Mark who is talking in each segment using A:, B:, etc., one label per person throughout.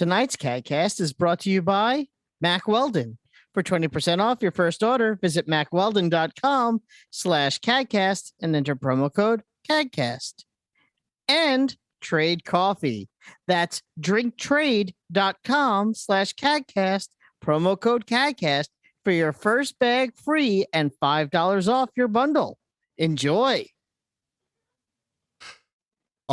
A: Tonight's CAGcast is brought to you by Mac Weldon. For 20% off your first order, visit macweldon.com/CAGcast and enter promo code CAGcast. And Trade Coffee. That's drinktrade.com/CAGcast, promo code CAGcast for your first bag free and $5 off your bundle. Enjoy.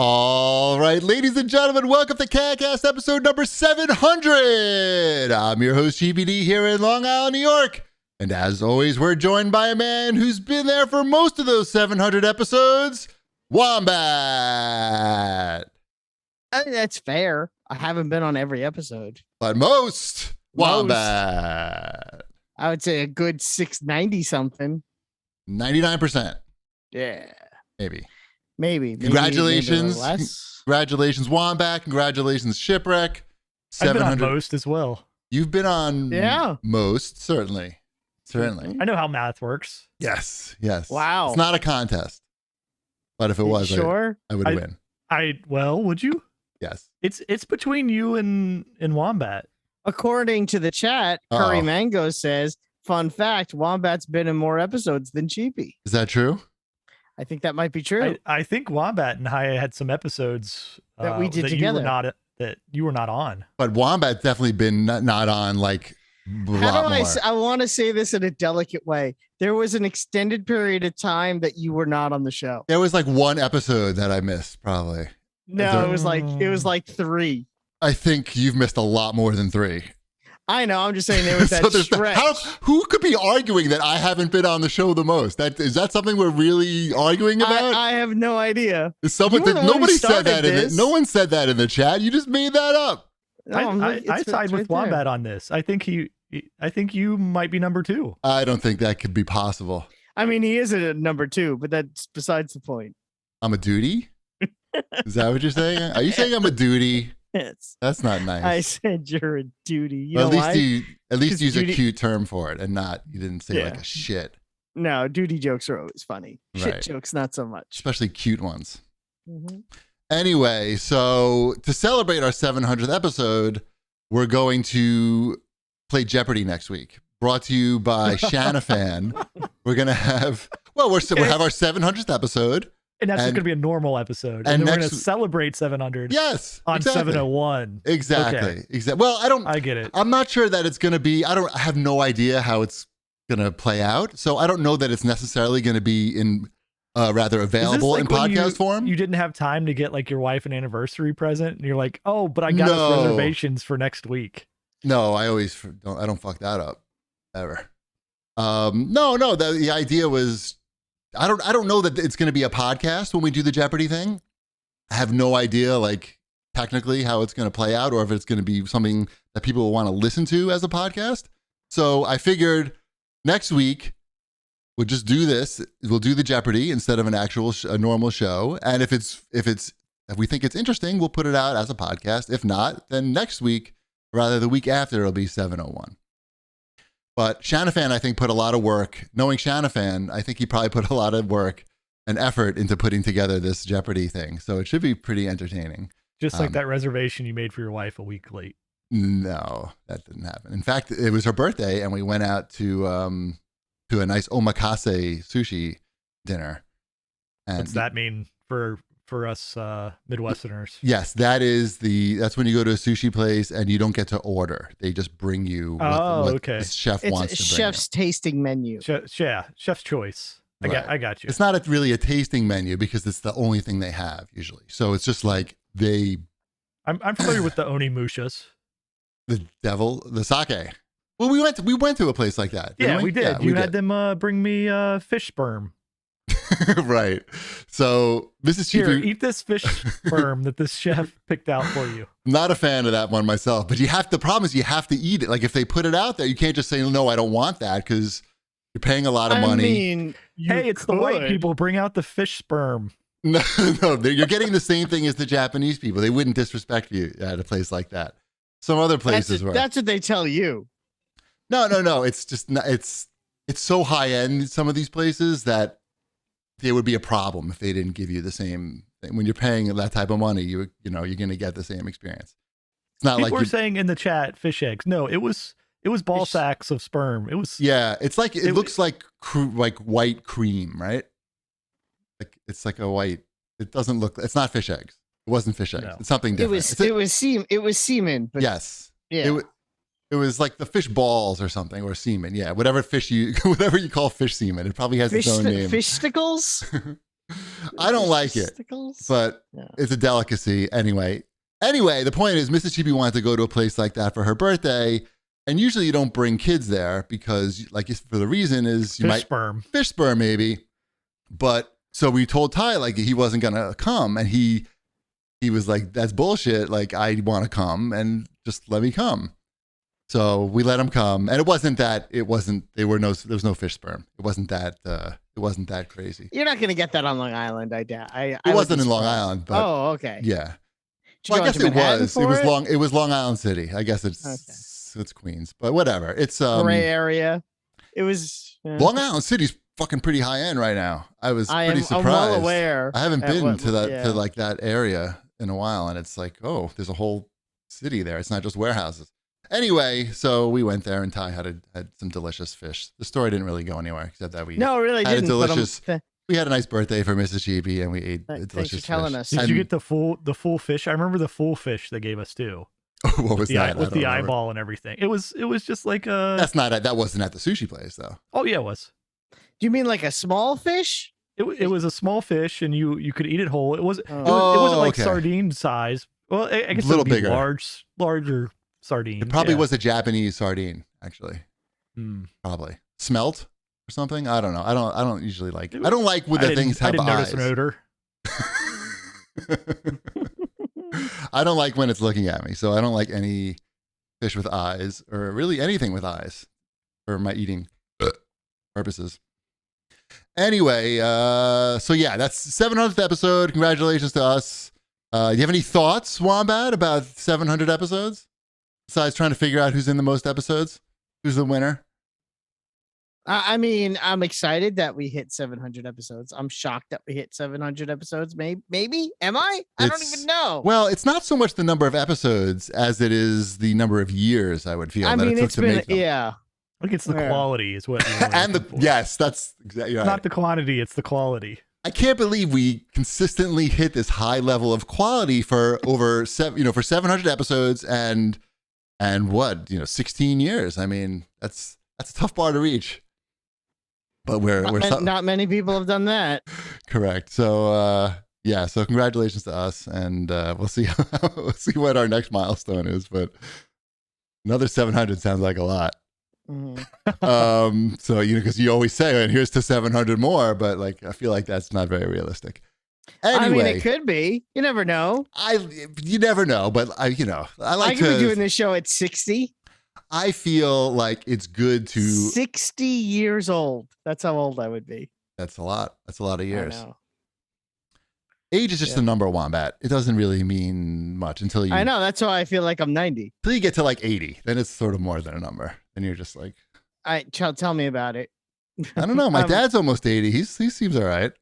B: All right, ladies and gentlemen, welcome to CAGcast episode number 700. I'm your host, GBD, here in Long Island, New York. And as always, we're joined by a man who's been there for most of those 700 episodes, Wombat.
A: That's fair. I haven't been on every episode.
B: But most. Wombat.
A: I would say a good 690 something.
B: 99%.
A: Yeah.
B: Maybe. Congratulations.
A: Maybe less.
B: Congratulations, Wombat. Congratulations, Shipwreck.
C: I've been on most as well.
B: You've been on most, certainly.
C: I know how math works.
B: Yes.
A: Wow.
B: It's not a contest. But if it was,
A: sure?
B: I would win.
C: Well, would you?
B: Yes.
C: It's between you and Wombat.
A: According to the chat, Curry Mango says, fun fact, Wombat's been in more episodes than Cheapy.
B: Is that true?
A: I think that might be true.
C: I think Wombat and I had some episodes
A: that we did together
C: that you were not on.
B: But Wombat's definitely been not on like a lot more.
A: I want to say this in a delicate way. There was an extended period of time that you were not on the show.
B: There was like one episode that I missed, probably.
A: No, it was like 3.
B: I think you've missed a lot more than 3.
A: I know. I'm just saying there was that stretch.
B: Who could be arguing that I haven't been on the show the most? Is that something we're really arguing about?
A: I have no idea.
B: Is someone nobody said that no one said that in the chat. You just made that up.
C: I side with Wombat on this. I think you might be number 2.
B: I don't think that could be possible.
A: I mean, he is a number 2, but that's besides the point.
B: I'm a duty? Is that what you're saying? Are you saying I'm a duty?
A: Yes.
B: That's not nice.
A: I said you're a duty.
B: At least use a cute term for it, and you didn't say like a shit.
A: No, duty jokes are always funny.
B: Right.
A: Shit jokes, not so much.
B: Especially cute ones.
A: Mm-hmm.
B: Anyway, so to celebrate our 700th episode, we're going to play Jeopardy next week. Brought to you by Shanafan. We're gonna have we'll have our 700th episode.
C: And that's just going to be a normal episode. And then we're going to celebrate 700 on 701.
B: Exactly.
C: Okay.
B: Exactly. Well,
C: I get it.
B: I'm not sure that it's going to be, I have no idea how it's going to play out. So I don't know that it's necessarily going to be in rather available in podcast form.
C: You didn't have time to get like your wife an anniversary present and you're like, oh, but I got us reservations for next week.
B: No, I don't fuck that up ever. No, the idea was, I don't know that it's going to be a podcast when we do the Jeopardy thing. I have no idea, like, technically how it's going to play out or if it's going to be something that people will want to listen to as a podcast. So I figured next week we'll just do this. We'll do the Jeopardy instead of an actual a normal show. And if we think it's interesting, we'll put it out as a podcast. If not, then next week, rather the week after, it'll be 701. But Shanafan, I think, put a lot of work. Knowing Shanafan, I think he probably put a lot of work and effort into putting together this Jeopardy thing. So it should be pretty entertaining.
C: Just like that reservation you made for your wife a week late.
B: No, that didn't happen. In fact, it was her birthday, and we went out to a nice omakase sushi dinner. And
C: what's that mean for us Midwesterners?
B: Yes, that's when you go to a sushi place and you don't get to order. They just bring you what the chef wants to bring.
A: Chef's tasting menu.
C: Chef's choice.
B: Right.
C: I got you.
B: It's not really a tasting menu because it's the only thing they have usually. So it's just like
C: I'm familiar with the onimushas.
B: The sake. Well, we went to a place like that.
C: Yeah, we did. Yeah, you had them bring me fish sperm.
B: Right. So Mrs.
C: Here, eat this fish sperm that this chef picked out for you.
B: I'm not a fan of that one myself, but the problem is you have to eat it. Like if they put it out there, you can't just say, no, I don't want that because you're paying a lot of money.
A: Mean,
C: it's the white people. Bring out the fish sperm.
B: No, you're getting the same thing as the Japanese people. They wouldn't disrespect you at a place like that. Some other places were.
A: That's what they tell you.
B: No. It's just it's so high end. Some of these places that it would be a problem if they didn't give you the same thing. When you're paying that type of money, you're going to get the same experience. It's not
C: People
B: like
C: were saying in the chat fish eggs. No, it was ball sacks of sperm. It was
B: it's like it looks like white cream, right? Like it's like a white. It doesn't look. It's not fish eggs. It wasn't fish eggs.
C: No.
B: It's something different.
A: It was semen. But
B: yes.
A: yeah.
B: It was like the fish balls or something, or semen. Yeah, whatever whatever you call fish semen. It probably has its own name.
A: Fish stickles.
B: I don't like it, but it's a delicacy anyway. Anyway, the point is, Mrs. Chibi wanted to go to a place like that for her birthday, and usually you don't bring kids there because, like, for the reason is you fish sperm maybe. But so we told Ty like he wasn't gonna come, and he was like, "That's bullshit. Like, I want to come, and just let me come." So we let him come, and there was no fish sperm. It wasn't that crazy.
A: You're not gonna get that on Long Island, I doubt.
B: It wasn't in Long Island, but
A: okay.
B: Yeah. Well, I guess it was. It was Long Island City. I guess it's Queens, but whatever. It's
A: gray area. It was
B: Long Island City's fucking pretty high end right now. I was pretty surprised. I'm
A: well aware.
B: I haven't been to that area in a while, and it's like, oh, there's a whole city there. It's not just warehouses. Anyway, so we went there, and Ty had some delicious fish. The story didn't really go anywhere, except that we had a delicious. We had a nice birthday for Mrs. Chibi, and we ate delicious
A: Thanks for telling us.
C: Did you get the full fish? I remember the full fish they gave us too.
B: What was that?
C: With the eyeball and everything. It was just like a.
B: That wasn't at the sushi place though.
C: Oh yeah, it was.
A: Do you mean like a small fish?
C: It was a small fish, and you could eat it whole. It wasn't like sardine size. Well, I guess
B: a little bigger,
C: larger sardine.
B: It probably was a Japanese sardine, actually. Probably smelt or something. I don't know. I don't usually like. I don't like when the things have eyes. I didn't notice an odor. I don't like when it's looking at me, so I don't like any fish with eyes or really anything with eyes for my eating purposes. Anyway, so yeah, that's 700th episode. Congratulations to us. Do you have any thoughts, Wombat, about 700 episodes? Besides trying to figure out who's in the most episodes? Who's the winner?
A: I mean, I'm excited that we hit 700 episodes. I'm shocked that we hit 700 episodes. Maybe? Am I? I don't even know.
B: Well, it's not so much the number of episodes as it is the number of years, I would feel.
A: I mean,
B: it's been,
A: yeah.
C: I think it's the quality is what
B: yes, that's exactly right.
C: Not the quantity, it's the quality.
B: I can't believe we consistently hit this high level of quality for over for 700 episodes and what, 16 years. I mean, that's a tough bar to reach. But
A: not many people have done that.
B: Correct. So so congratulations to us, and we'll see what our next milestone is. But another 700 sounds like a lot. Mm-hmm. So because you always say, and here's to 700 more, but like I feel like that's not very realistic. Anyway,
A: I mean, it could be. You never know.
B: You never know, but I could
A: be doing this show at 60.
B: I feel like it's good to
A: 60 years old. That's how old I would be.
B: That's a lot. That's a lot of years. I know. Age is just a number, Wombat. It doesn't really mean much until you.
A: I know. That's why I feel like I'm 90.
B: Until you get to like 80, then it's sort of more than a number. And you're just like,
A: tell me about it.
B: I don't know. My dad's almost 80. He seems all right.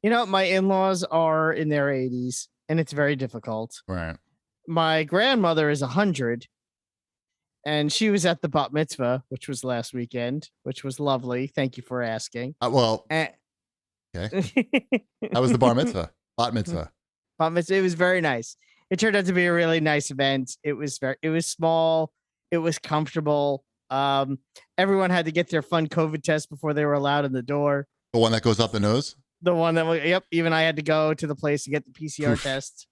A: My in-laws are in their 80s, and it's very difficult.
B: Right.
A: My grandmother is 100. And she was at the bat mitzvah, which was last weekend, which was lovely. Thank you for asking.
B: Okay. How was the bar mitzvah? Bat mitzvah.
A: Bat mitzvah. It was very nice. It turned out to be a really nice event. It was small. It was comfortable. Everyone had to get their fun COVID test before they were allowed in the door.
B: The one that goes up the nose?
A: The one that, even I had to go to the place to get the PCR test.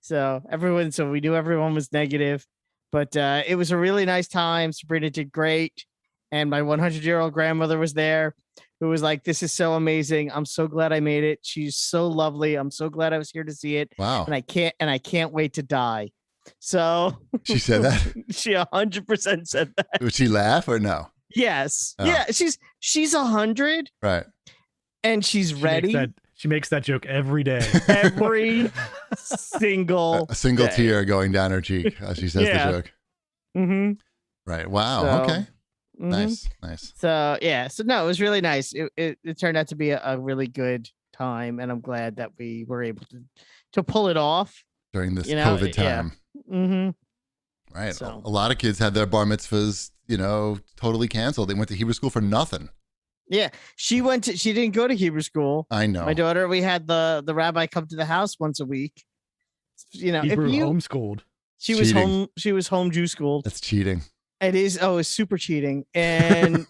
A: So we knew everyone was negative. But it was a really nice time. Sabrina did great. And my 100-year-old grandmother was there who was like, this is so amazing. I'm so glad I made it. She's so lovely. I'm so glad I was here to see it.
B: Wow.
A: And I can't wait to die. So
B: she said that?
A: She 100% said that.
B: Would she laugh or no?
A: Yes. Oh. Yeah. She's 100.
B: Right.
A: And she's ready.
C: She makes that joke every day.
A: Every single
B: a single day. Tear going down her cheek as she says the joke.
A: Mm-hmm.
B: Right. Wow.
A: So,
B: okay.
A: Mm-hmm.
B: Nice.
A: So no, it was really nice. It turned out to be a really good time, and I'm glad that we were able to pull it off
B: during this COVID time.
A: Yeah. Mm-hmm.
B: Right.
A: So
B: A lot of kids had their bar mitzvahs, totally canceled. They went to Hebrew school for nothing.
A: yeah, she didn't go to Hebrew school.
B: I know.
A: My daughter, we had the rabbi come to the house once a week.
C: Hebrew homeschooled.
A: She was home Jew schooled.
B: That's cheating.
A: It is. Oh, it's super cheating. And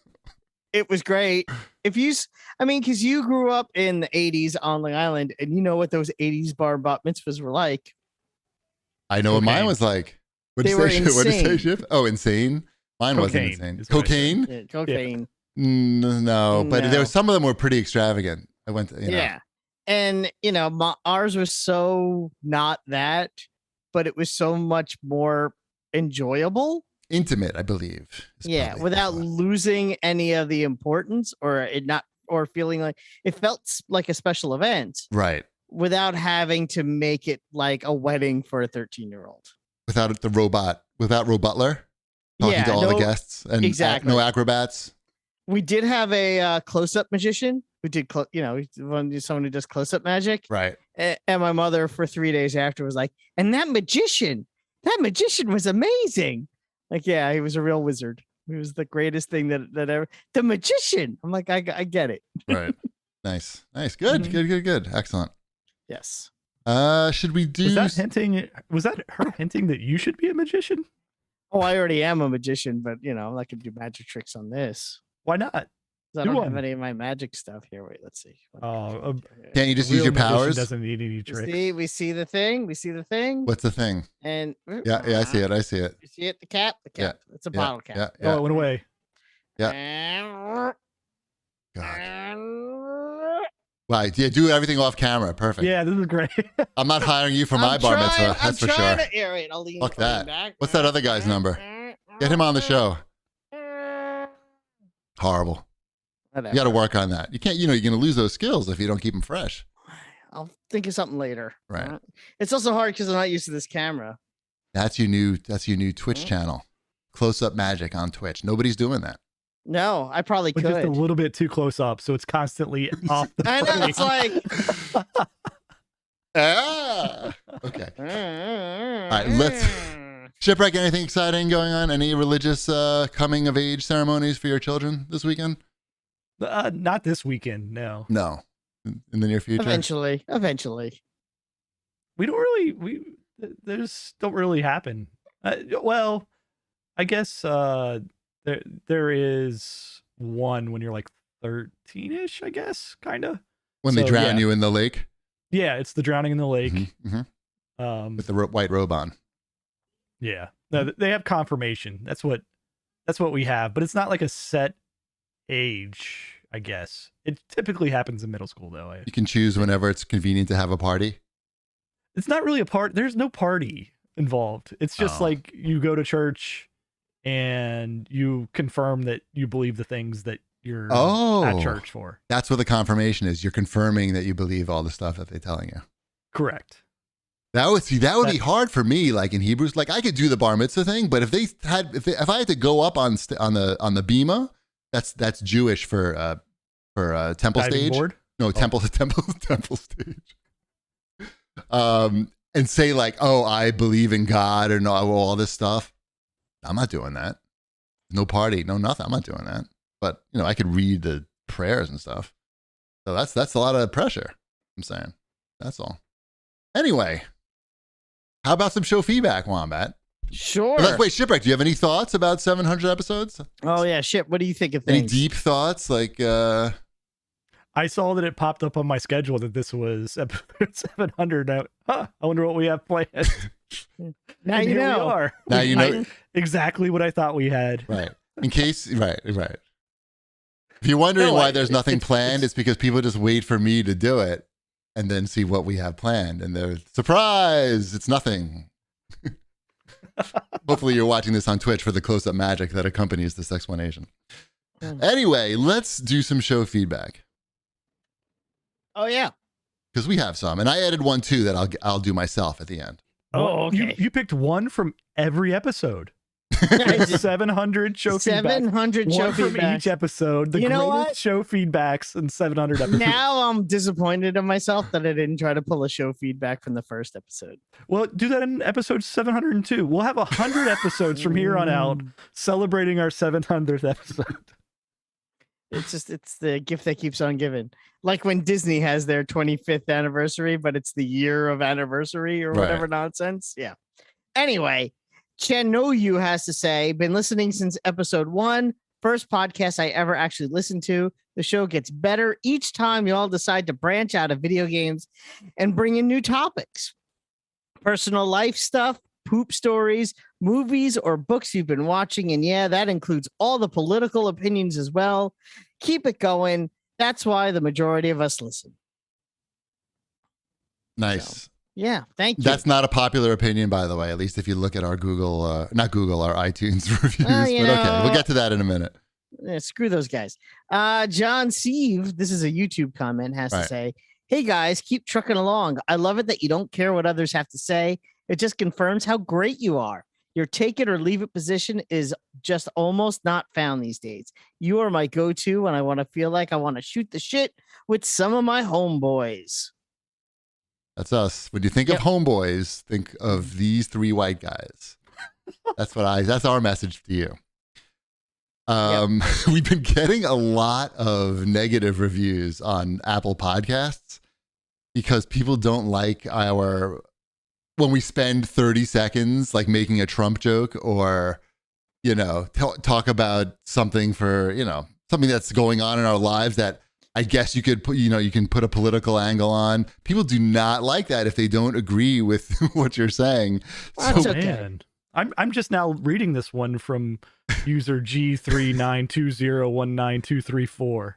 A: it was great. Because you grew up in the 80s on Long Island and you know what those 80s bar bat mitzvahs were like.
B: I know what mine was like. What did you say, Shiv? Oh, insane. Mine wasn't insane. Cocaine?
A: Yeah, cocaine.
B: No, but there was, some of them were pretty extravagant. I went to,
A: Yeah. And, ours was so not that, but it was so much more enjoyable.
B: Intimate, I believe.
A: Yeah, without losing any of the importance or feeling like it felt like a special event.
B: Right.
A: Without having to make it like a wedding for a 13-year-old.
B: Without Ro Butler talking to all the guests and no acrobats.
A: We did have a close-up magician who did, someone who does close-up magic.
B: Right.
A: And my mother for 3 days after was like, and that magician was amazing. Like, yeah, he was a real wizard. He was the greatest thing that ever. The magician. I'm like, I get it.
B: Right. Nice. Good. Mm-hmm. Good. Excellent.
A: Yes.
B: Should we do?
C: Was that her hinting that you should be a magician?
A: Oh, I already am a magician, but I'm not gonna do magic tricks on this.
C: Why not?
A: I don't have any of my magic stuff here. Wait, let's see.
B: Can't you just use your powers?
C: Doesn't need any tricks.
A: We see the thing.
B: What's the thing?
A: And
B: yeah, I see it.
A: You see it? The cap.
B: Yeah.
A: It's a bottle cap.
B: Yeah.
C: Oh, it went away.
B: Yeah. God. Right. Yeah, do everything off camera. Perfect.
C: Yeah, this is great.
B: I'm not hiring you for my bar mitzvah. That's for sure.
A: Wait, I'll lean
B: Fuck that.
A: back.
B: What's that other guy's number? Get him on the show. Horrible.
A: Whatever.
B: You got to work on that. You can't, you're going to lose those skills if you don't keep them fresh.
A: I'll think of something later.
B: Right.
A: It's also hard because I'm not used to this camera.
B: That's your new Twitch channel. Close up magic on Twitch. Nobody's doing that.
A: No, I probably could.
C: Just a little bit too close up, so it's constantly off the
A: I know, it's like...
B: Okay. All right, let's... Shipwreck, anything exciting going on? Any religious coming of age ceremonies for your children this weekend?
C: Not this weekend, no.
B: No. In the near future?
A: Eventually.
C: We don't really... Those don't really happen. Well, I guess... There is one when you're like 13-ish, I guess, kind of.
B: When they drown you in the lake?
C: Yeah, it's the drowning in the lake.
B: Mm-hmm. With the white robe on.
C: Yeah. No, they have confirmation. That's what we have, but it's not like a set age, I guess. It typically happens in middle school, though.
B: You can choose whenever it's convenient to have a party?
C: It's not really a part. There's no party involved. It's just like you go to church and you confirm that you believe the things that you're at church for.
B: That's what the confirmation is. You're confirming that you believe all the stuff that they're telling you.
C: Correct.
B: That would be hard for me. Like in Hebrews, like I could do the bar mitzvah thing, but if I had to go up on the bima, that's Jewish for temple
C: Diving
B: stage.
C: Board?
B: No, temple stage. And say like, oh, I believe in God or no, all this stuff. I'm not doing that. No party, no nothing. I'm not doing that. But I could read the prayers and stuff. So that's a lot of pressure. I'm saying. That's all. Anyway, how about some show feedback, Wombat?
A: Sure.
B: Wait, Shipwreck, do you have any thoughts about 700 episodes?
A: Oh yeah, Ship. What do you think of things?
B: Any deep thoughts? Like,
C: I saw that it popped up on my schedule that this was episode 700. I wonder what we have planned.
A: Now you know.
C: We are.
B: Now you know
C: exactly what I thought we had.
B: Right. In case, right. If you're wondering why there's nothing planned, it's because people just wait for me to do it and then see what we have planned. And they're, surprise, it's nothing. Hopefully you're watching this on Twitch for the close-up magic that accompanies this explanation. Anyway, let's do some show feedback.
A: Oh, yeah.
B: Because we have some. And I added one, too, that I'll do myself at the end.
A: Oh, okay.
C: You picked one from every episode.
A: just-
C: 700 show feedback.
A: 700 show
C: One from
A: feedback.
C: each episode. The
A: You know
C: greatest
A: what?
C: show feedbacks in 700 episodes.
A: Now I'm disappointed in myself that I didn't try to pull a show feedback from the first episode.
C: Well, do that in episode 702. We'll have 100 episodes from here on out celebrating our 700th episode.
A: It's the gift that keeps on giving. Like when Disney has their 25th anniversary, but it's the year of anniversary or whatever nonsense. Yeah. Anyway, Chanoyu has to say, been listening since episode 1. First podcast I ever actually listened to. The show gets better each time you all decide to branch out of video games and bring in new topics. Personal life stuff, poop stories, movies, or books you've been watching. And yeah, that includes all the political opinions as well. Keep it going. That's why the majority of us listen.
B: Nice.
A: So, yeah, thank you.
B: That's not a popular opinion, by the way, at least if you look at our Google, not Google, our iTunes reviews. But okay, we'll get to that in a minute.
A: Yeah, screw those guys. John Sieve, this is a YouTube comment, has to say, hey guys, keep trucking along. I love it that you don't care what others have to say. It just confirms how great you are. Your take it or leave it position is just almost not found these days. You are my go-to when I want to feel like I want to shoot the shit with some of my homeboys.
B: That's us. When you think of homeboys, think of these 3 white guys. That's our message to you. We've been getting a lot of negative reviews on Apple Podcasts because people don't like when we spend 30 seconds like making a Trump joke or, talk about something for, something that's going on in our lives that I guess you could put, you can put a political angle on. People do not like that if they don't agree with what you're saying.
A: That's
B: So,
A: okay.
C: Man, I'm just now reading this one from user G392019234.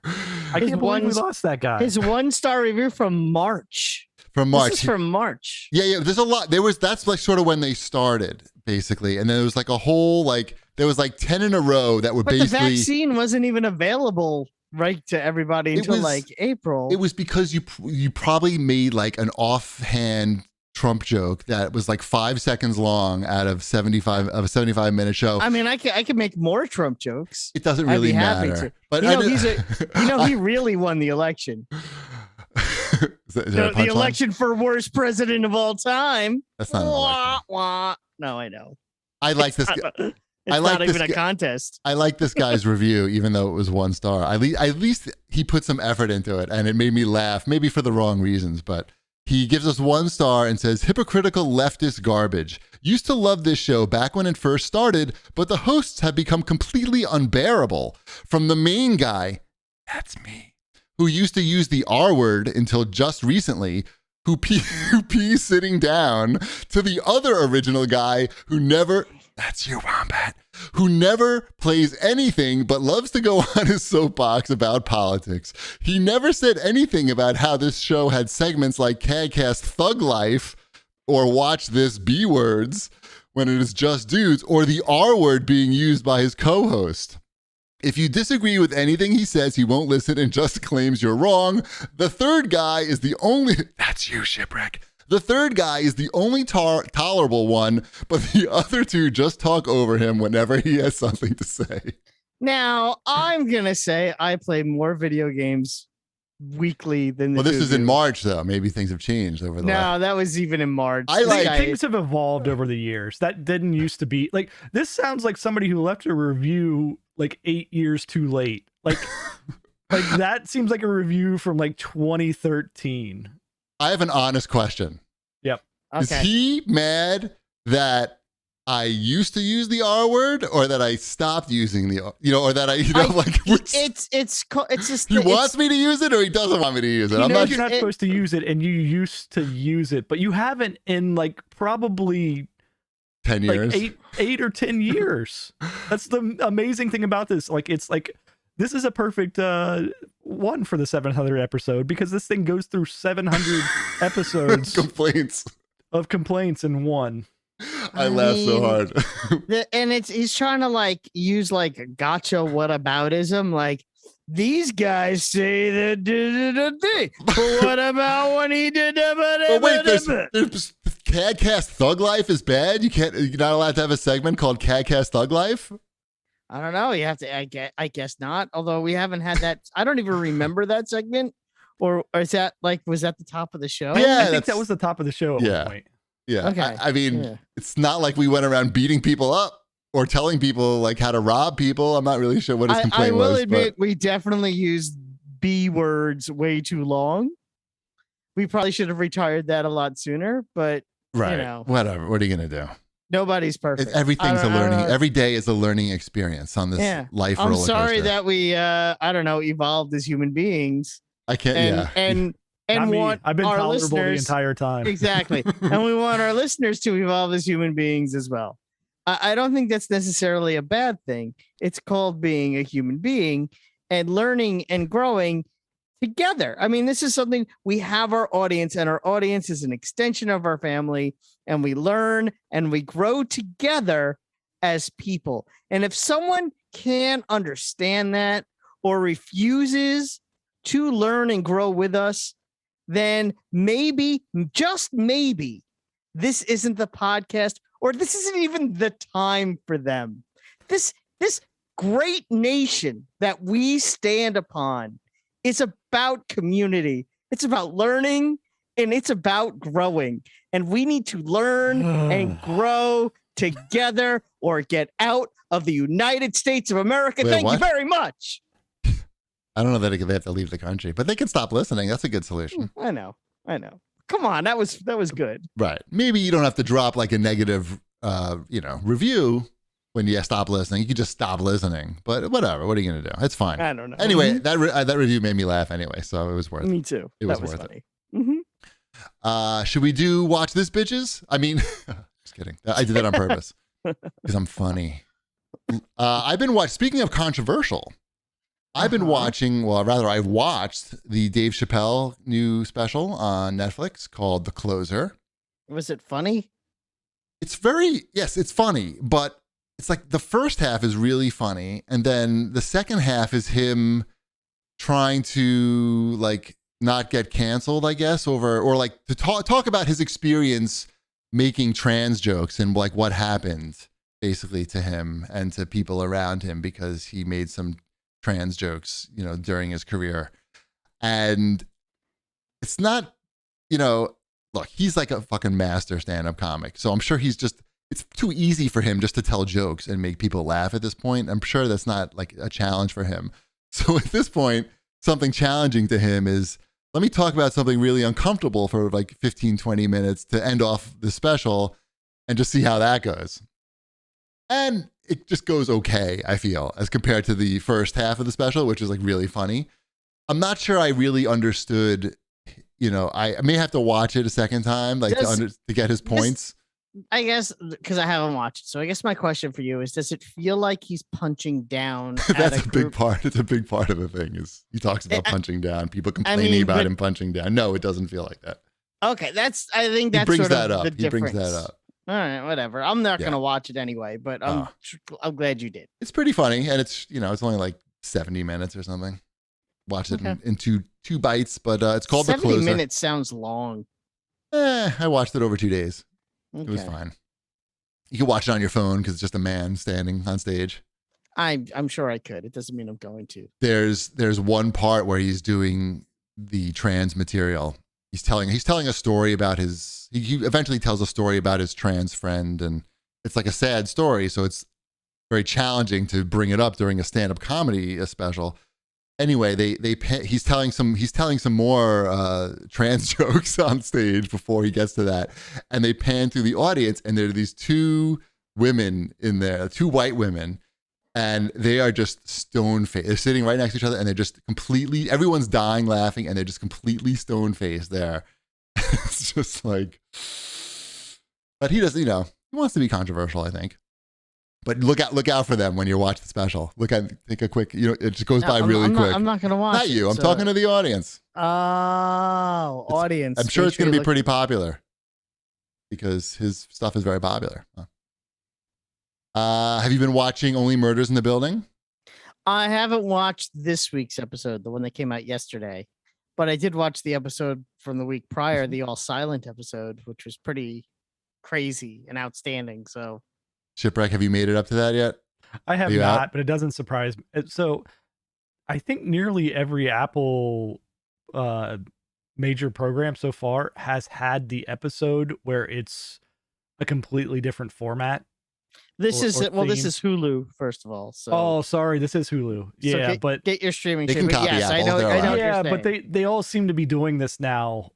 C: I can't believe we lost that guy.
A: His 1-star review from March.
B: from March.
A: This is from March.
B: Yeah. There's a lot. That's like sort of when they started, basically. And then there was like a whole, there was like 10 in a row that were
A: But
B: basically.
A: the vaccine wasn't even available to everybody until April.
B: It was because you probably made like an offhand Trump joke that was like 5 seconds long out of a 75-minute show.
A: I mean, I could make more Trump jokes.
B: It doesn't really
A: I'd be happy
B: matter.
A: to.
B: But
A: He really won the election.
B: Is that a
A: The
B: punchline?
A: election for worst president of all time.
B: That's not an election.
A: Wah. No, I know.
B: I like this.
A: It's
B: I like
A: not
B: this
A: even a
B: guy-
A: contest.
B: I like this guy's review, even though it was 1 star. At least he put some effort into it, and it made me laugh, maybe for the wrong reasons, but he gives us 1 star and says, hypocritical leftist garbage. Used to love this show back when it first started, but the hosts have become completely unbearable. From the main guy, that's me, who used to use the R word until just recently, who pees sitting down, to the other original guy who never... That's you, Wombat. Who never plays anything but loves to go on his soapbox about politics. He never said anything about how this show had segments like CAGcast Thug Life or Watch This B Words when it is just dudes, or the R word being used by his co-host. If you disagree with anything he says, he won't listen and just claims you're wrong. The third guy is the only... That's you, Shipwreck. The third guy is the only tolerable one, but the other 2 just talk over him whenever he has something to say.
A: Now, I'm going to say I play more video games weekly than the
B: Well, this
A: two
B: is
A: of
B: in
A: you.
B: March, though. Maybe things have changed over the last...
A: No, that was even in March.
B: I
A: This
B: like-
A: guy-
C: Things have evolved over the years. That didn't used to be like, this sounds like somebody who left a review like 8 years too late. Like that seems like a review from like 2013.
B: I have an honest question. Is
A: Okay.
B: he mad that I used to use the R word, or that I stopped using the, or that
A: It's just
B: he wants me to use it, or he doesn't want me to use it?
A: He
B: I'm
A: knows
B: not
C: You're not supposed to use it, and you used to use it, but you haven't in like probably
B: 10 years.
C: like eight or 10 years. That's the amazing thing about this. Like, it's like, this is a perfect one for the 700 episode, because this thing goes through 700 episodes
B: Complaints.
C: of complaints in one.
B: I laugh so
A: mean,
B: hard.
A: And he's trying to like use like gotcha whataboutism, like these guys say that but what about when he did
B: But wait, there's CAGcast Thug Life is bad? You're not allowed to have a segment called CAGcast Thug Life?
A: I don't know. You have to. I guess not. Although we haven't had that. I don't even remember that segment. Or is that was that the top of the show?
B: Yeah,
C: I think that was the top of the show at one point.
B: Yeah.
A: Okay.
B: I mean, It's not like we went around beating people up or telling people like how to rob people. I'm not really sure what his complaint was.
A: I will admit we definitely used B words way too long. We probably should have retired that a lot sooner, but
B: right. Whatever. What are you going to do?
A: Nobody's perfect.
B: Everything's a learning. Every day is a learning experience on this life roller coaster.
A: I'm sorry that we, evolved as human beings.
B: I can't.
A: And want
C: I've been
A: our
C: tolerable
A: listeners,
C: the entire time.
A: Exactly. And we want our listeners to evolve as human beings as well. I don't think that's necessarily a bad thing. It's called being a human being and learning and growing together. I mean, this is something we have our audience, and our audience is an extension of our family, and we learn and we grow together as people. And if someone can't understand that or refuses to learn and grow with us, then maybe, just maybe, this isn't the podcast, or this isn't even the time for them. This great nation that we stand upon is about community. It's about learning, and it's about growing. And we need to learn and grow together or get out of the United States of America. Thank you very much.
B: I don't know that they have to leave the country, but they can stop listening. That's a good solution.
A: I know. Come on, that was good.
B: Right. Maybe you don't have to drop like a negative, review when you stop listening. You can just stop listening. But whatever. What are you going to do? It's fine.
A: I don't know.
B: Anyway, that review made me laugh anyway, so it was worth it.
A: Me too.
B: It was worth
A: funny.
B: it.
A: Mm-hmm.
B: Should we do Watch This, Bitches? I mean, just kidding. I did that on purpose because I'm funny. I've been watching. Speaking of controversial. I've been watching, I've watched the Dave Chappelle new special on Netflix called The Closer.
A: Was it funny?
B: It's funny, but it's like the first half is really funny. And then the second half is him trying to like not get canceled, I guess, or like to talk about his experience making trans jokes and like what happened basically to him and to people around him because he made some trans jokes, during his career. And it's not, look, he's like a fucking master stand-up comic. So I'm sure it's too easy for him just to tell jokes and make people laugh at this point. I'm sure that's not like a challenge for him. So at this point, something challenging to him is, let me talk about something really uncomfortable for like 15, 20 minutes to end off the special and just see how that goes. And it just goes okay, I feel, as compared to the first half of the special, which is like really funny. I'm not sure I really understood, I may have to watch it a second time, like to get his points.
A: I guess because I haven't watched it. So I guess my question for you is, does it feel like he's punching down?
B: That's a big part. It's a big part of the thing is he talks about punching down, people complaining about him punching down. No, it doesn't feel like that.
A: Okay. I think that's
B: he brings
A: sort
B: that
A: of
B: up.
A: the
B: He
A: difference.
B: brings that up.
A: All right, whatever. I'm not going to watch it anyway, but I'm glad you did.
B: It's pretty funny. And it's, it's only like 70 minutes or something. Watch it in two bites, but it's called The Closer.
A: 70 minutes sounds long.
B: I watched it over 2 days.
A: Okay.
B: It was fine. You can watch it on your phone because it's just a man standing on stage.
A: I'm sure I could. It doesn't mean I'm going to.
B: There's one part where he's doing the trans material. He's telling a story about he eventually tells a story about his trans friend, and it's like a sad story. So it's very challenging to bring it up during a stand-up comedy special. Anyway, he's telling some more trans jokes on stage before he gets to that, and they pan through the audience, and there are these two women in there, two white women, and they are just stone-faced. They're sitting right next to each other, and they're just completely, everyone's dying laughing, and they're just completely stone-faced there. It's just like, but he does, he wants to be controversial, I think. But look out for them when you watch the special. Take a quick, it just goes by really quick.
A: I'm not going to watch
B: Not you. I'm talking to the audience.
A: Oh, audience.
B: I'm sure it's going to be pretty popular because his stuff is very popular. Have you been watching Only Murders in the Building?
A: I haven't watched this week's episode, the one that came out yesterday, but I did watch the episode from the week prior, the All Silent episode, which was pretty crazy and outstanding. So
B: Shipwreck, have you made it up to that yet?
C: I have
B: Are you
C: not,
B: out?
C: but it doesn't surprise me. So I think nearly every Apple major program so far has had the episode where it's a completely different format.
A: this
C: Or
A: is this
C: theme.
A: is Hulu, first of all. So
C: Oh, sorry, this is Hulu.
A: so
C: Yeah, but
A: get your streaming.
B: They
A: shit.
B: can
A: But
B: copy
A: yes, I
B: Apple.
A: know.
B: They're
A: I know.
B: allowed.
A: What you're
C: yeah, but
A: saying.
C: they all seem to be doing this now.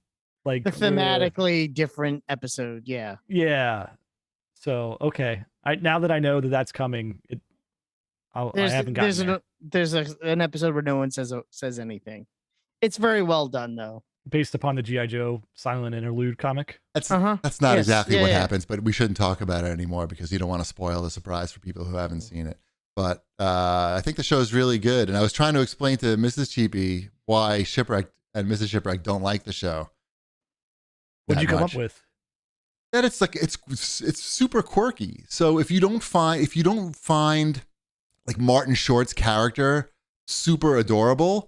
C: Like
A: The thematically different episode. Yeah.
C: Yeah. So okay, now that I know that that's coming, I haven't gotten there.
A: There's an episode where no one says anything. It's very well done though.
C: Based upon the G.I. Joe silent interlude comic.
B: That's
A: Uh-huh.
B: not
A: Yes.
B: exactly
A: Yeah,
B: what
A: yeah.
B: happens, but we shouldn't talk about it anymore because you don't want to spoil the surprise for people who haven't seen it. But I think the show is really good, and I was trying to explain to Mrs. Cheapy why Shipwreck and Mrs. Shipwreck don't like the show.
C: What'd you
B: that
C: come
B: much.
C: up with?
B: That it's like it's super quirky. So if you don't find like Martin Short's character super adorable,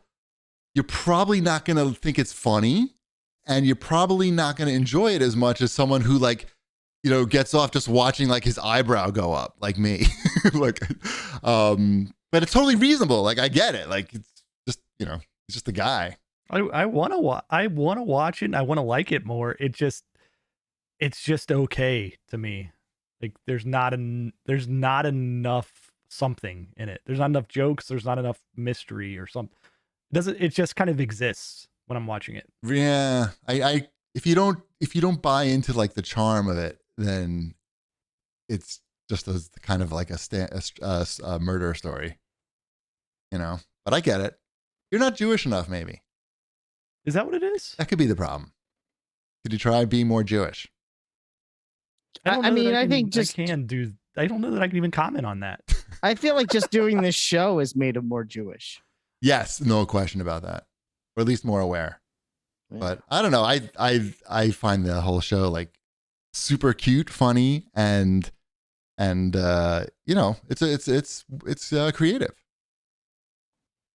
B: you're probably not going to think it's funny, and you're probably not going to enjoy it as much as someone who gets off just watching like his eyebrow go up, like me. But it's totally reasonable. Like I get it. Like it's just, he's just a guy.
C: I want to watch it and I want to like it more. It's just okay to me. Like there's not enough something in it. There's not enough jokes. There's not enough mystery or something. It just kind of exists when I'm watching it.
B: Yeah. If you don't buy into like the charm of it, then it's just a kind of like a murder story, but I get it. You're not Jewish enough. Maybe
C: Is that what it is?
B: that could be the problem. Could you try being more Jewish?
C: I don't know
A: I mean,
C: that
A: I think just-
C: I don't know that I can even comment on that.
A: I feel like just doing this show has made him more Jewish.
B: Yes, no question about that, or at least more aware.
A: Yeah.
B: But I don't know. I find the whole show like super cute, funny, and it's creative.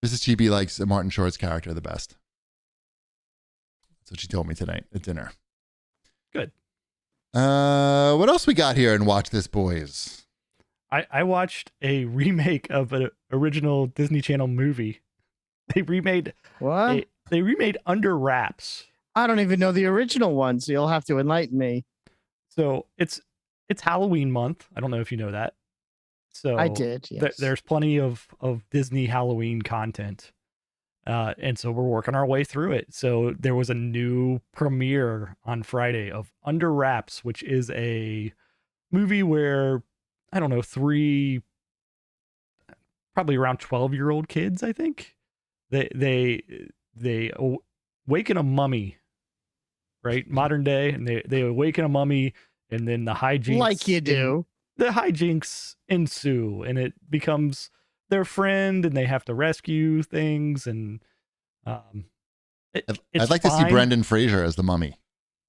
B: Mrs. Chibi likes Martin Short's character the best. That's what she told me tonight at dinner.
C: Good.
B: What else we got here and watch this, boys?
C: I watched a remake of an original Disney Channel movie. They remade
A: What?
C: they remade Under Wraps.
A: I don't even know the original one, so you'll have to enlighten me.
C: So it's Halloween month. I don't know if you know that. So
A: I did. Yes.
C: There's plenty of Disney Halloween content. And so we're working our way through it. So there was a new premiere on Friday of Under Wraps, which is a movie where, I don't know, probably around 12-year-old kids, I think. They awaken a mummy, right? Modern day, and they awaken a mummy, and then the hijinks,
A: like you do.
C: The hijinks ensue, and it becomes their friend, and they have to rescue things, and
B: I'd like to see Brendan Fraser as the mummy.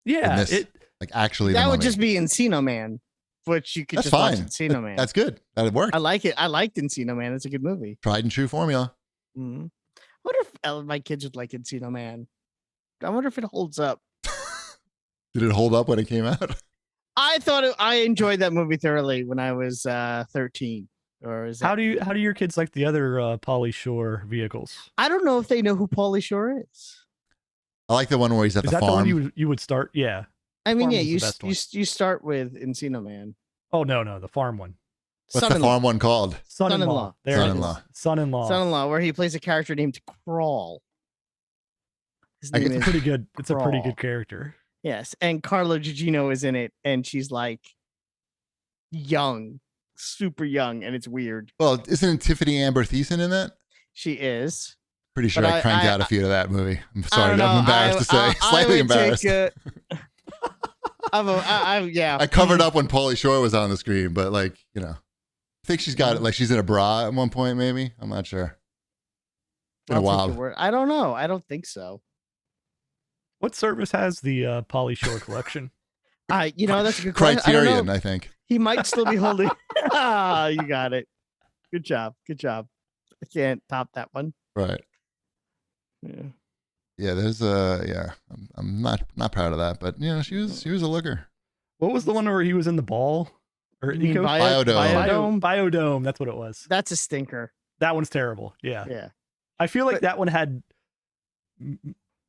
C: Yeah,
B: in this, like actually,
A: that
B: the
A: would
B: mummy.
A: just be Encino Man, which you could
B: That's
A: just watch
B: fine.
A: Encino Man.
B: That's good. That'd work.
A: I like it. I liked Encino Man. It's a good movie.
B: Tried and true formula.
A: Mm-hmm. I wonder if my kids would like Encino Man. I wonder if it holds up.
B: Did it hold up when it came out?
A: I enjoyed that movie thoroughly when I was 13. Or is that,
C: how do your kids like the other Pauly Shore vehicles?
A: I don't know if they know who Pauly Shore is.
B: I like the one where he's at
C: Is
B: the
C: that
B: farm.
C: the one you would start? Yeah.
A: I mean,
C: Farm
A: yeah,
C: was the best
A: you start with Encino Man.
C: Oh no, the farm one.
B: What's the farm one called?
C: Son-in-law. There it is.
B: Son-in-law.
C: Son-in-law.
A: Where he plays a character named Crawl. His name
C: It's
A: is
C: pretty good. It's a pretty
A: Brawl.
C: good character.
A: Yes, and Carla Gugino is in it, and she's like young, super young, and it's weird.
B: Well, isn't Tiffany Amber Thiessen in that?
A: She is.
B: Pretty sure
A: But
B: I cranked out a few of that movie. I'm sorry,
A: don't
B: I'm
A: know.
B: embarrassed to say. Slightly embarrassed.
A: Yeah.
B: I covered up when Pauly Shore was on the screen, but I think she's got it. Like she's in a bra at one point, maybe. I'm not sure. Been a
A: I'll take
B: while.
A: your word. I don't know. I don't think so.
C: What service has the Pauly Shore collection?
A: That's a good question.
B: Criterion, I think.
A: He might still be holding. You got it. Good job. I can't top that one.
B: Right.
A: Yeah.
B: Yeah, there's I'm not proud of that, but she was a looker.
C: What was the one where he was in the ball? Or
A: You mean
B: Biodome.
C: Biodome. That's what it was.
A: That's a stinker.
C: That one's terrible. Yeah.
A: Yeah.
C: I feel like
A: But-
C: that one had,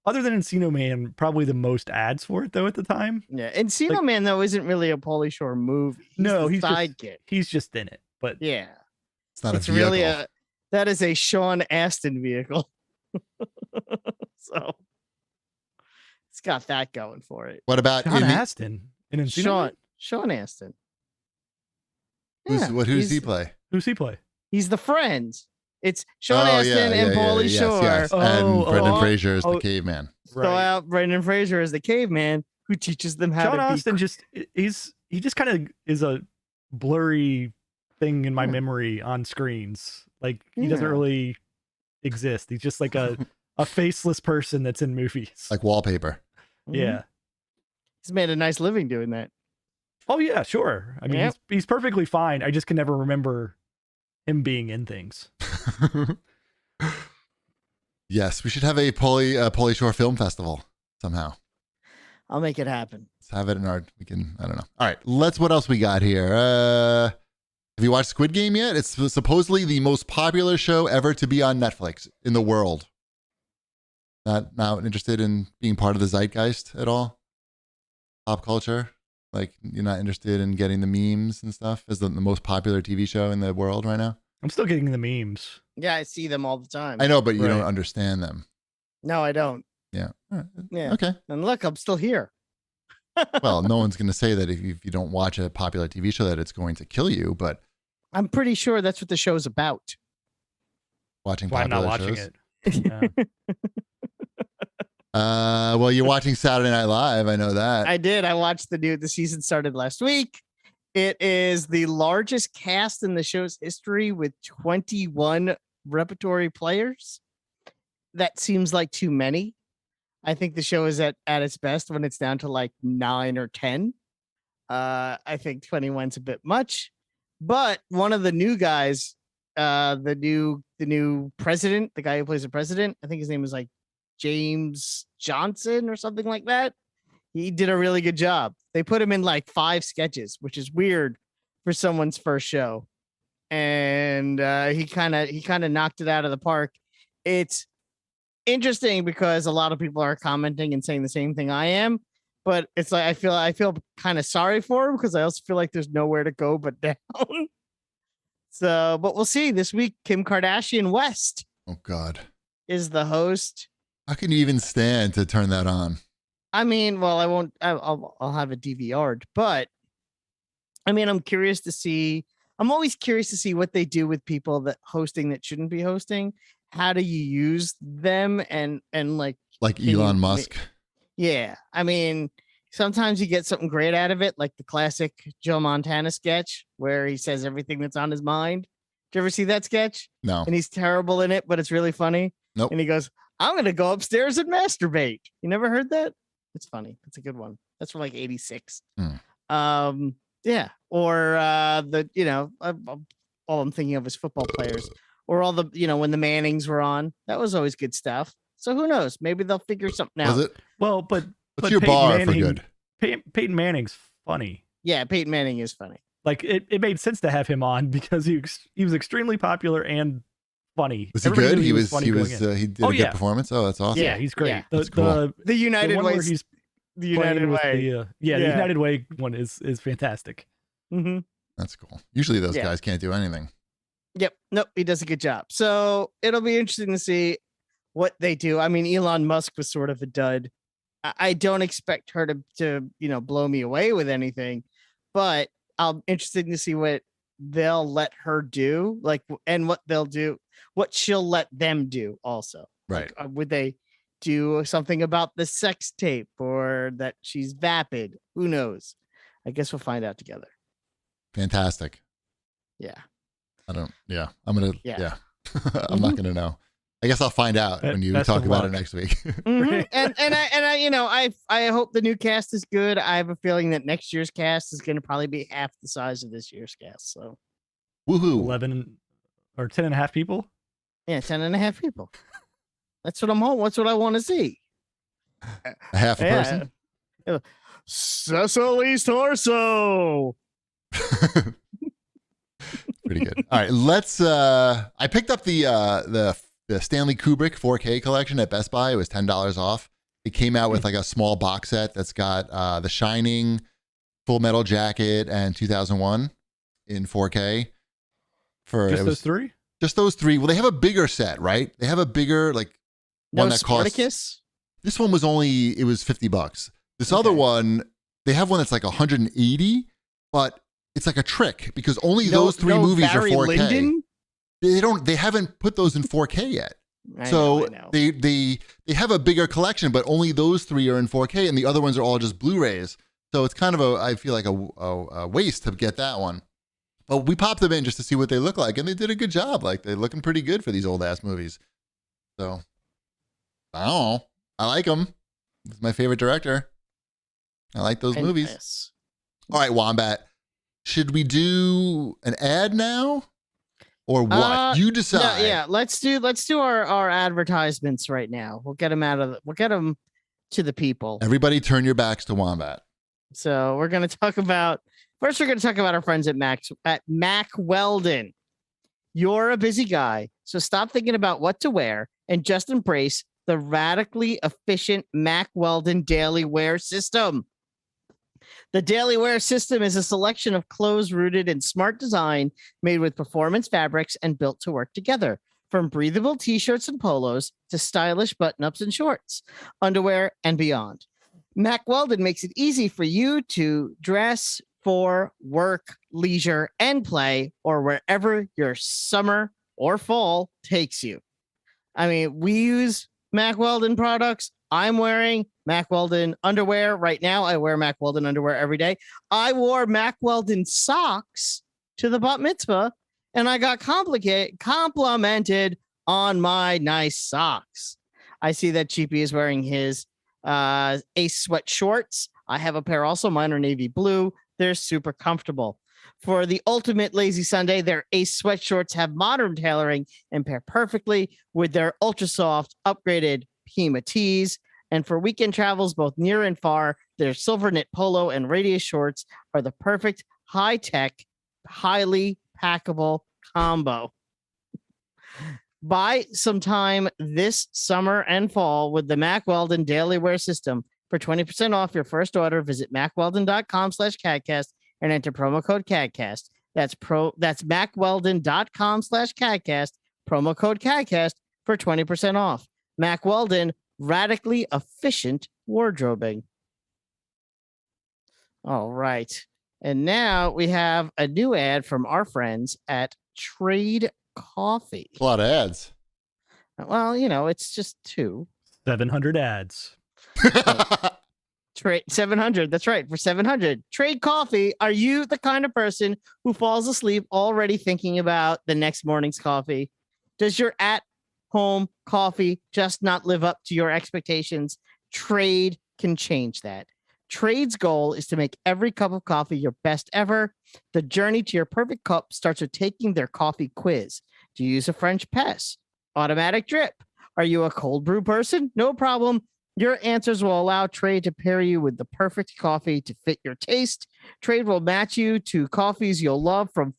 C: other than Encino Man, probably the most ads for it though at the time.
A: Yeah. Encino
C: Like-
A: Man though isn't really a Pauly Shore movie.
C: No,
A: the
C: he's just-
A: sidekick.
C: He's just in it. But
A: Yeah.
B: It's not
A: It's
B: a vehicle.
A: really that is a Sean Astin vehicle. So it's got that going for it.
B: What about
C: John Astin in Encino Man?
A: Sean Astin.
B: who's
A: he's-
B: he play?
C: Who's he play?
A: He's the friend. It's Sean Astin and Pauly Shore.
B: Yes.
C: Oh,
B: and Brendan
A: oh,
B: Fraser is
C: oh.
B: the caveman.
A: Throw out Brendan Fraser as the caveman who teaches them how
C: John
A: to
C: Astin
A: be.
C: he just kind of is a blurry thing in my
A: Yeah.
C: memory on screens. Like he doesn't
A: Yeah.
C: really exist. He's just like a faceless person that's in movies.
B: Like wallpaper.
C: Yeah.
A: He's made a nice living doing that.
C: Oh yeah, sure. I mean,
A: Yep.
C: he's perfectly fine. I just can never remember him being in things.
B: Yes, we should have a Pauly Shore Film Festival somehow.
A: I'll make it happen.
B: Let's have it in our. We can. I don't know. All right. What else we got here? Have you watched Squid Game yet? It's supposedly the most popular show ever to be on Netflix in the world. Not interested in being part of the zeitgeist at all? Pop culture? Like, you're not interested in getting the memes and stuff as the most popular TV show in the world right now?
C: I'm still getting the memes.
A: Yeah, I see them all the time.
B: I know, but you don't
C: Right.
B: understand them.
A: No, I don't.
B: Yeah. All right.
A: Yeah.
B: Okay.
A: And look, I'm still here.
B: Well, no one's going to say that if you don't watch a popular TV show that it's going to kill you, but
A: I'm pretty sure that's what the show's about.
B: watching
C: Why I'm not
B: popular
C: watching
B: shows.
C: it? Yeah.
B: Well, you're watching Saturday Night Live. I know that.
A: I did. I watched the season started last week. It is the largest cast in the show's history with 21 repertory players. That seems like too many. I think the show is at its best when it's down to like 9 or 10. I think 21's a bit much. But one of the new guys, the new president, the guy who plays the president, I think his name is like James Johnson or something like that. He did a really good job. They put him in like 5 sketches, which is weird for someone's first show. And he kind of knocked it out of the park. It's interesting because a lot of people are commenting and saying the same thing I am, but it's like I feel kind of sorry for him because I also feel like there's nowhere to go but down. So, but we'll see this week. Kim Kardashian West
B: Oh God.
A: is the host.
B: How can you even stand to turn that on?
A: I mean, well, I won't. I'll have it DVR'd, but I mean, I'm curious to see. I'm always curious to see what they do with people that shouldn't be hosting. How do you use them and like
B: Like
A: Can you
B: Elon
A: ma-
B: Musk.
A: Yeah, I mean, sometimes you get something great out of it, like the classic Joe Montana sketch where he says everything that's on his mind. Did you ever see that sketch?
B: No.
A: And he's terrible in it, but it's really funny.
B: Nope.
A: And he goes, "I'm gonna go upstairs and masturbate." You never heard that? It's funny. It's a good one. That's from like '86. Yeah. Or all I'm thinking of is football players, or all the when the Mannings were on. That was always good stuff. So who knows? Maybe they'll figure something out.
B: Was it?
C: Well, but
B: What's your
C: Peyton
B: bar for
C: Manning-
B: good?
C: Peyton Manning's funny.
A: Yeah, Peyton Manning is funny.
C: Like it made sense to have him on because he was extremely popular and funny.
B: Was he
C: Everybody
B: good?
C: knew
B: He was.
C: funny
B: He
C: going
B: was.
C: in.
B: He did
C: Oh,
B: a good
C: yeah.
B: performance. Oh, that's awesome.
C: Yeah, he's great.
A: Yeah.
B: That's cool.
A: The
C: The
A: United
C: one where
A: Way.
C: he's
A: The United
C: playing with
A: Way.
C: the the
A: Yeah.
C: United Way one is fantastic.
A: Mm-hmm.
B: That's cool. Usually those
A: Yeah.
B: guys can't do anything.
A: Yep. Nope. He does a good job. So it'll be interesting to see what they do. I mean, Elon Musk was sort of a dud. I don't expect her to blow me away with anything, but I'm interested to see what they'll let her do, and what they'll do, what she'll let them do also.
B: Right.
A: Like, would they do something about the sex tape or that she's vapid? Who knows? I guess we'll find out together.
B: Fantastic.
A: Yeah.
B: I don't. Yeah. I'm gonna.
A: Yeah.
B: Yeah. I'm not gonna know. I guess I'll find out when you
C: Best
B: talk
C: of
B: about it
C: luck.
B: next week.
A: Mhm. And I hope the new cast is good. I have a feeling that next year's cast is going to probably be half the size of this year's cast. So
B: Woohoo!
C: 11 or 10 and a half people.
A: yeah, 10 and a half people. That's what I'm hoping. That's what I want to see.
B: A half a
A: Yeah.
B: person.
A: Cecily's torso.
B: Pretty good. All right, let's. I picked up the Stanley Kubrick 4K collection at Best Buy. It was $10 off. It came out with like a small box set that's got The Shining, Full Metal Jacket, and 2001 in 4K.
C: Those three?
B: Just those three. Well, they have a bigger set, right? They have a bigger one that
A: Spartacus?
B: costs. This one was it was $50. This other one, they have one that's like 180, but it's like a trick because only those three movies
A: Barry
B: are 4K.
A: Lyndon?
B: They haven't put those in 4K yet.
A: I know.
B: They have a bigger collection, but only those three are in 4K, and the other ones are all just Blu-rays. So it's kind of I feel like a waste to get that one. But we popped them in just to see what they look like, and they did a good job. Like they're looking pretty good for these old ass movies. So I don't know. I like them. He's my favorite director. I like those movies. All right, Wombat. Should we do an ad now? Or what? You decide.
A: Yeah, let's do our advertisements right now. We'll get them to the people.
B: Everybody turn your backs to Wombat.
A: So we're going to talk about our friends at Mack Weldon. You're a busy guy, so stop thinking about what to wear and just embrace the radically efficient Mack Weldon daily wear system. The daily wear system is a selection of clothes rooted in smart design, made with performance fabrics and built to work together. From breathable t-shirts and polos to stylish button-ups and shorts, underwear, and beyond. Mack Weldon makes it easy for you to dress for work, leisure, and play, or wherever your summer or fall takes you. I mean, we use Mack Weldon products. I'm wearing Mack Weldon underwear right now. I wear Mack Weldon underwear every day. I wore Mack Weldon socks to the bat mitzvah, and I got complimented on my nice socks. I see that Cheapy is wearing his Ace sweat shorts. I have a pair also. Mine are navy blue. They're super comfortable. For the ultimate lazy Sunday, their Ace sweat shorts have modern tailoring and pair perfectly with their ultra soft upgraded Pima tees. And for weekend travels, both near and far, their silver knit polo and radius shorts are the perfect high-tech, highly packable combo. Buy some time this summer and fall with the Mack Weldon daily wear system. For 20% off your first order, visit MackWeldon.com/CAGcast and enter promo code CAGcast. That's MackWeldon.com/CAGcast, promo code CAGcast for 20% off. Mack Weldon, radically efficient wardrobing. All right. And now we have a new ad from our friends at Trade Coffee.
B: A lot of ads.
A: Well, it's just
C: 700 ads.
A: Trade 700. That's right. For 700. Trade Coffee. Are you the kind of person who falls asleep already thinking about the next morning's coffee? Does your at-home coffee just not live up to your expectations? Trade can change that. Trade's goal is to make every cup of coffee your best ever. The journey to your perfect cup starts with taking their coffee quiz. Do you use a French press? Automatic drip? Are you a cold brew person? No problem. Your answers will allow Trade to pair you with the perfect coffee to fit your taste. Trade will match you to coffees you'll love from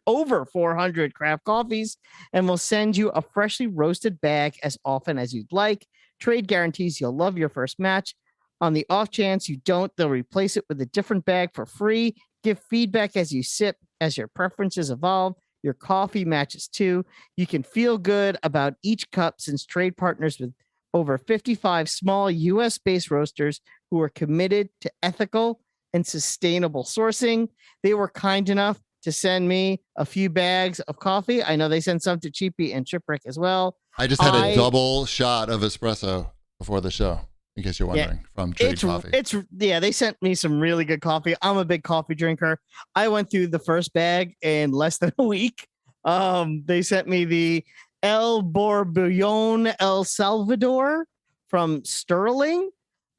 A: over 400 craft coffees and will send you a freshly roasted bag as often as you'd like. Trade guarantees you'll love your first match. On the off chance you don't, they'll replace it with a different bag for free. Give feedback as you sip, as your preferences evolve. Your coffee matches too. You can feel good about each cup since Trade partners with over 55 small US-based roasters who are committed to ethical and sustainable sourcing. They were kind enough to send me a few bags of coffee. I know they sent some to Cheapy and Chipwreck as well.
B: I just had a double shot of espresso before the show, in case you're wondering, from Trade Coffee.
A: They sent me some really good coffee. I'm a big coffee drinker. I went through the first bag in less than a week. They sent me the El Borbillon El Salvador from Sterling.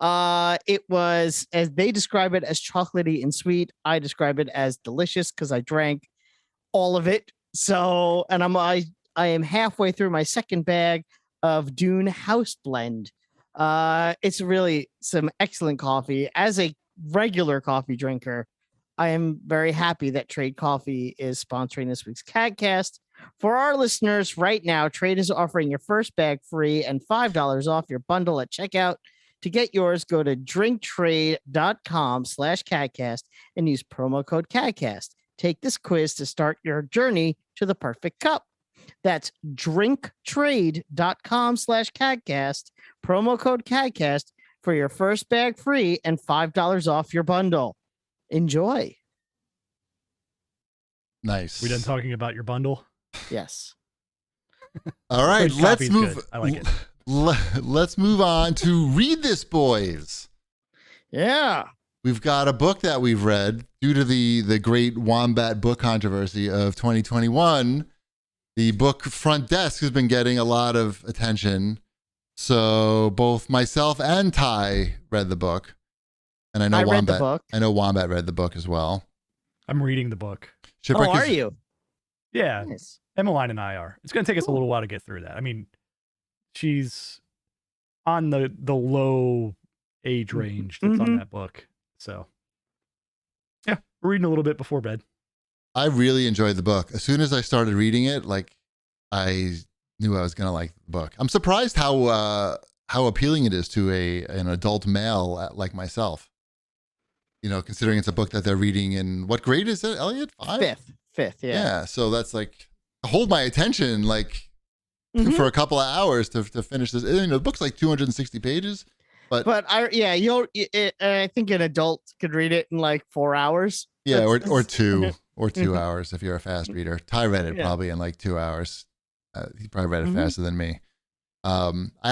A: It was, as they describe it, as chocolatey and sweet. I describe it as delicious because I drank all of it. So, and I am halfway through my second bag of Dune House Blend. It's really some excellent coffee. As a regular coffee drinker, I am very happy that Trade Coffee is sponsoring this week's CAGcast. For our listeners right now, Trade is offering your first bag free and $5 off your bundle at checkout. To get yours, go to drinktrade.com/CAGcast and use promo code CAGcast. Take this quiz to start your journey to the perfect cup. That's drinktrade.com/CAGcast, promo code CAGcast for your first bag free and $5 off your bundle. Enjoy.
B: Nice.
C: We done talking about your bundle?
A: Yes.
B: All right,
C: Good
B: let's
C: coffee's
B: move.
C: good. I like it.
B: Let's move on to Read This, boys.
A: Yeah.
B: We've got a book that we've read due to the great Wombat book controversy of 2021. The book Front Desk has been getting a lot of attention. So both myself and Ty read the book. And I know
A: read
B: Wombat.
A: the book.
B: I know Wombat read the book as well.
C: I'm reading the book.
B: Shipwreck
A: Are
B: is-
A: you?
C: Yeah,
A: Nice.
C: Emmeline and I are. It's going to take us a little while to get through that. I mean, she's on the low age range that's on that book. So, yeah, we're reading a little bit before bed.
B: I really enjoyed the book. As soon as I started reading it, like I knew I was going to like the book. I'm surprised how appealing it is to an adult male like myself. You know, considering it's a book that they're reading in what grade is it, Elliot?
A: Fifth. Yeah.
B: Yeah. So that's like hold my attention like for a couple of hours to finish this. You know, the book's like 260 pages. But I think an adult could read it in like 4 hours. Yeah, or 2 hours if you're a fast reader. Ty read it
A: Yeah.
B: probably in like 2 hours. He probably read it faster than me.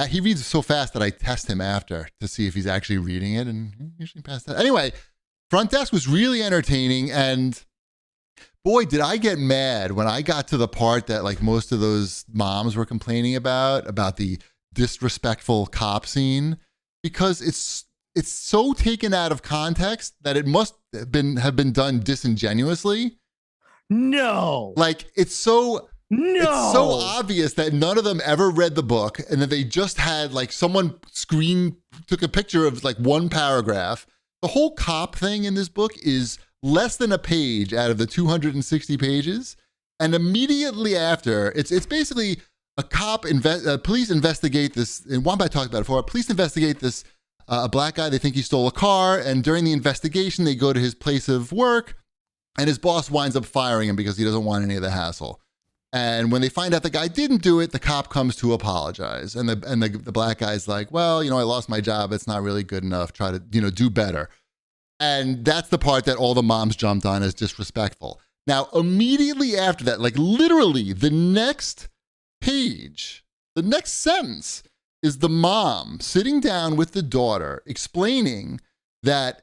B: He reads so fast that I test him after to see if he's actually reading it, and he usually passed that. Anyway, Front Desk was really entertaining, and boy, did I get mad when I got to the part that like most of those moms were complaining about the disrespectful cop scene, because it's so taken out of context that it must have been done disingenuously.
A: No.
B: Like it's so obvious that none of them ever read the book, and that they just had like someone took a picture of like one paragraph. The whole cop thing in this book is less than a page out of the 260 pages, and immediately after, it's basically a police investigate this. And Wombat talked about it before. Police investigate this a black guy. They think he stole a car, and during the investigation, they go to his place of work, and his boss winds up firing him because he doesn't want any of the hassle. And when they find out the guy didn't do it, the cop comes to apologize. And the black guy's like, well, you know, I lost my job. It's not really good enough. Try to, you know, do better. And that's the part that all the moms jumped on as disrespectful. Now, immediately after that, like literally the next page, the next sentence is the mom sitting down with the daughter explaining that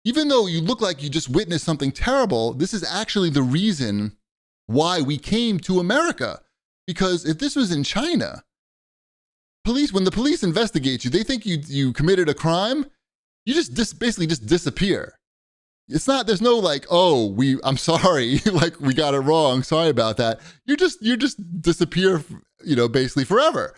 B: even though you look like you just witnessed something terrible, this is actually the reason why we came to America. Because if this was in China, when the police investigate you, they think you committed a crime, you basically just disappear. It's not, there's no like, oh, I'm sorry, like we got it wrong, sorry about that. You just disappear, you know, basically forever.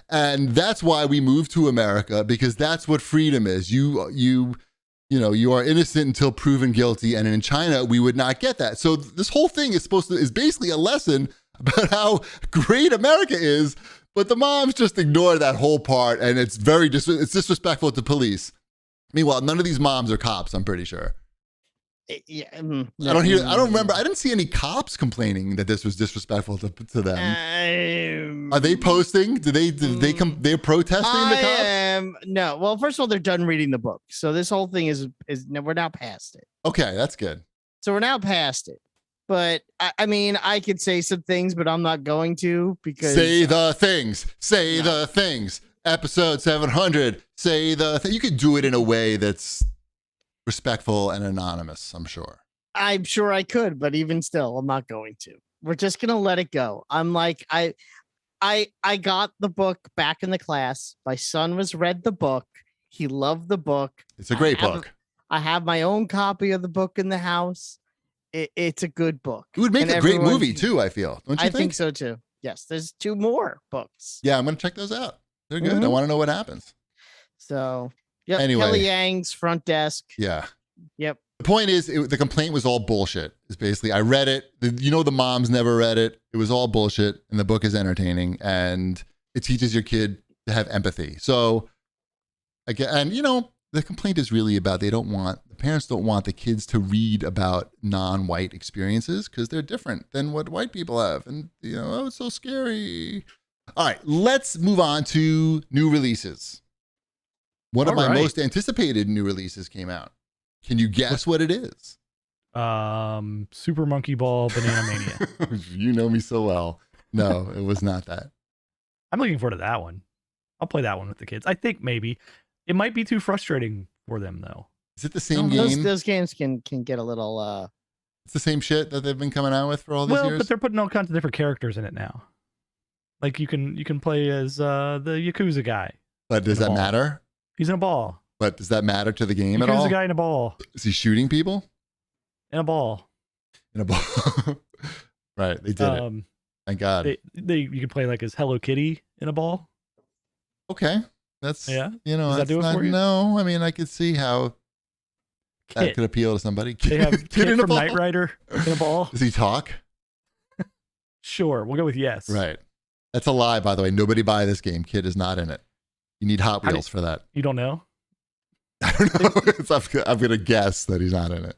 B: And that's why we moved to America, because that's what freedom is. You are innocent until proven guilty. And in China, we would not get that. So this whole thing is basically a lesson about how great America is. But the moms just ignore that whole part. And it's it's disrespectful to police. Meanwhile, none of these moms are cops, I'm pretty sure.
A: Yeah.
B: I don't remember. I didn't see any cops complaining that this was disrespectful to them. Are they posting? They're protesting the cops?
A: No. Well, first of all, they're done reading the book. So this whole thing is we're now past it.
B: Okay, that's good.
A: So we're now past it. But I mean, I could say some things, but I'm not going to, because
B: say the things. Say the things. Episode 700. Say the thing. You could do it in a way that's respectful and anonymous, I'm sure.
A: I'm sure I could, but even still, I'm not going to. We're just gonna let it go. I'm like, I got the book back in the class. My son read the book. He loved the book.
B: It's a great book.
A: I have my own copy of the book in the house. It's a good book.
B: It would make a great movie too, I feel. Don't you think?
A: I think so too. Yes, there's 2 more books.
B: Yeah, I'm gonna check those out. They're good. I want to know what happens.
A: So, yep.
B: Anyway.
A: Kelly Yang's front desk.
B: Yeah.
A: Yep.
B: The point is, the complaint was all bullshit. It's basically, I read it. The moms never read it. It was all bullshit, and the book is entertaining, and it teaches your kid to have empathy. So, again, and the complaint is really about the parents don't want the kids to read about non-white experiences because they're different than what white people have, and oh, it's so scary. All right, let's move on to new releases. One of my most anticipated new releases came out. Can you guess what it is?
C: Super Monkey Ball Banana Mania.
B: You know me so well. No, it was not that.
C: I'm looking forward to that one. I'll play that one with the kids. I think maybe it might be too frustrating for them though.
B: Is it the same game?
A: Those games can get a little.
B: It's the same shit that they've been coming out with for all these years.
C: But they're putting all kinds of different characters in it now. Like you can play as the Yakuza guy.
B: But does that matter?
C: He's in a ball.
B: But does that matter to the game at
C: Yakuza
B: all?
C: guy in a ball.
B: Is he shooting people?
C: In a ball.
B: In a ball. Right, they did it. Thank God.
C: You can play like as Hello Kitty in a ball.
B: Okay, that's
C: Does
B: that's
C: that do it for you?
B: No, I mean I could see how that could appeal to somebody.
C: They have Kit
B: in a
C: from
B: ball?
C: Knight Rider in a ball.
B: Does he talk?
C: Sure, we'll go with yes.
B: Right. That's a lie, by the way. Nobody buy this game. Kid is not in it. You need Hot Wheels for that.
C: You don't know?
B: I don't know. I'm gonna guess that he's not in it.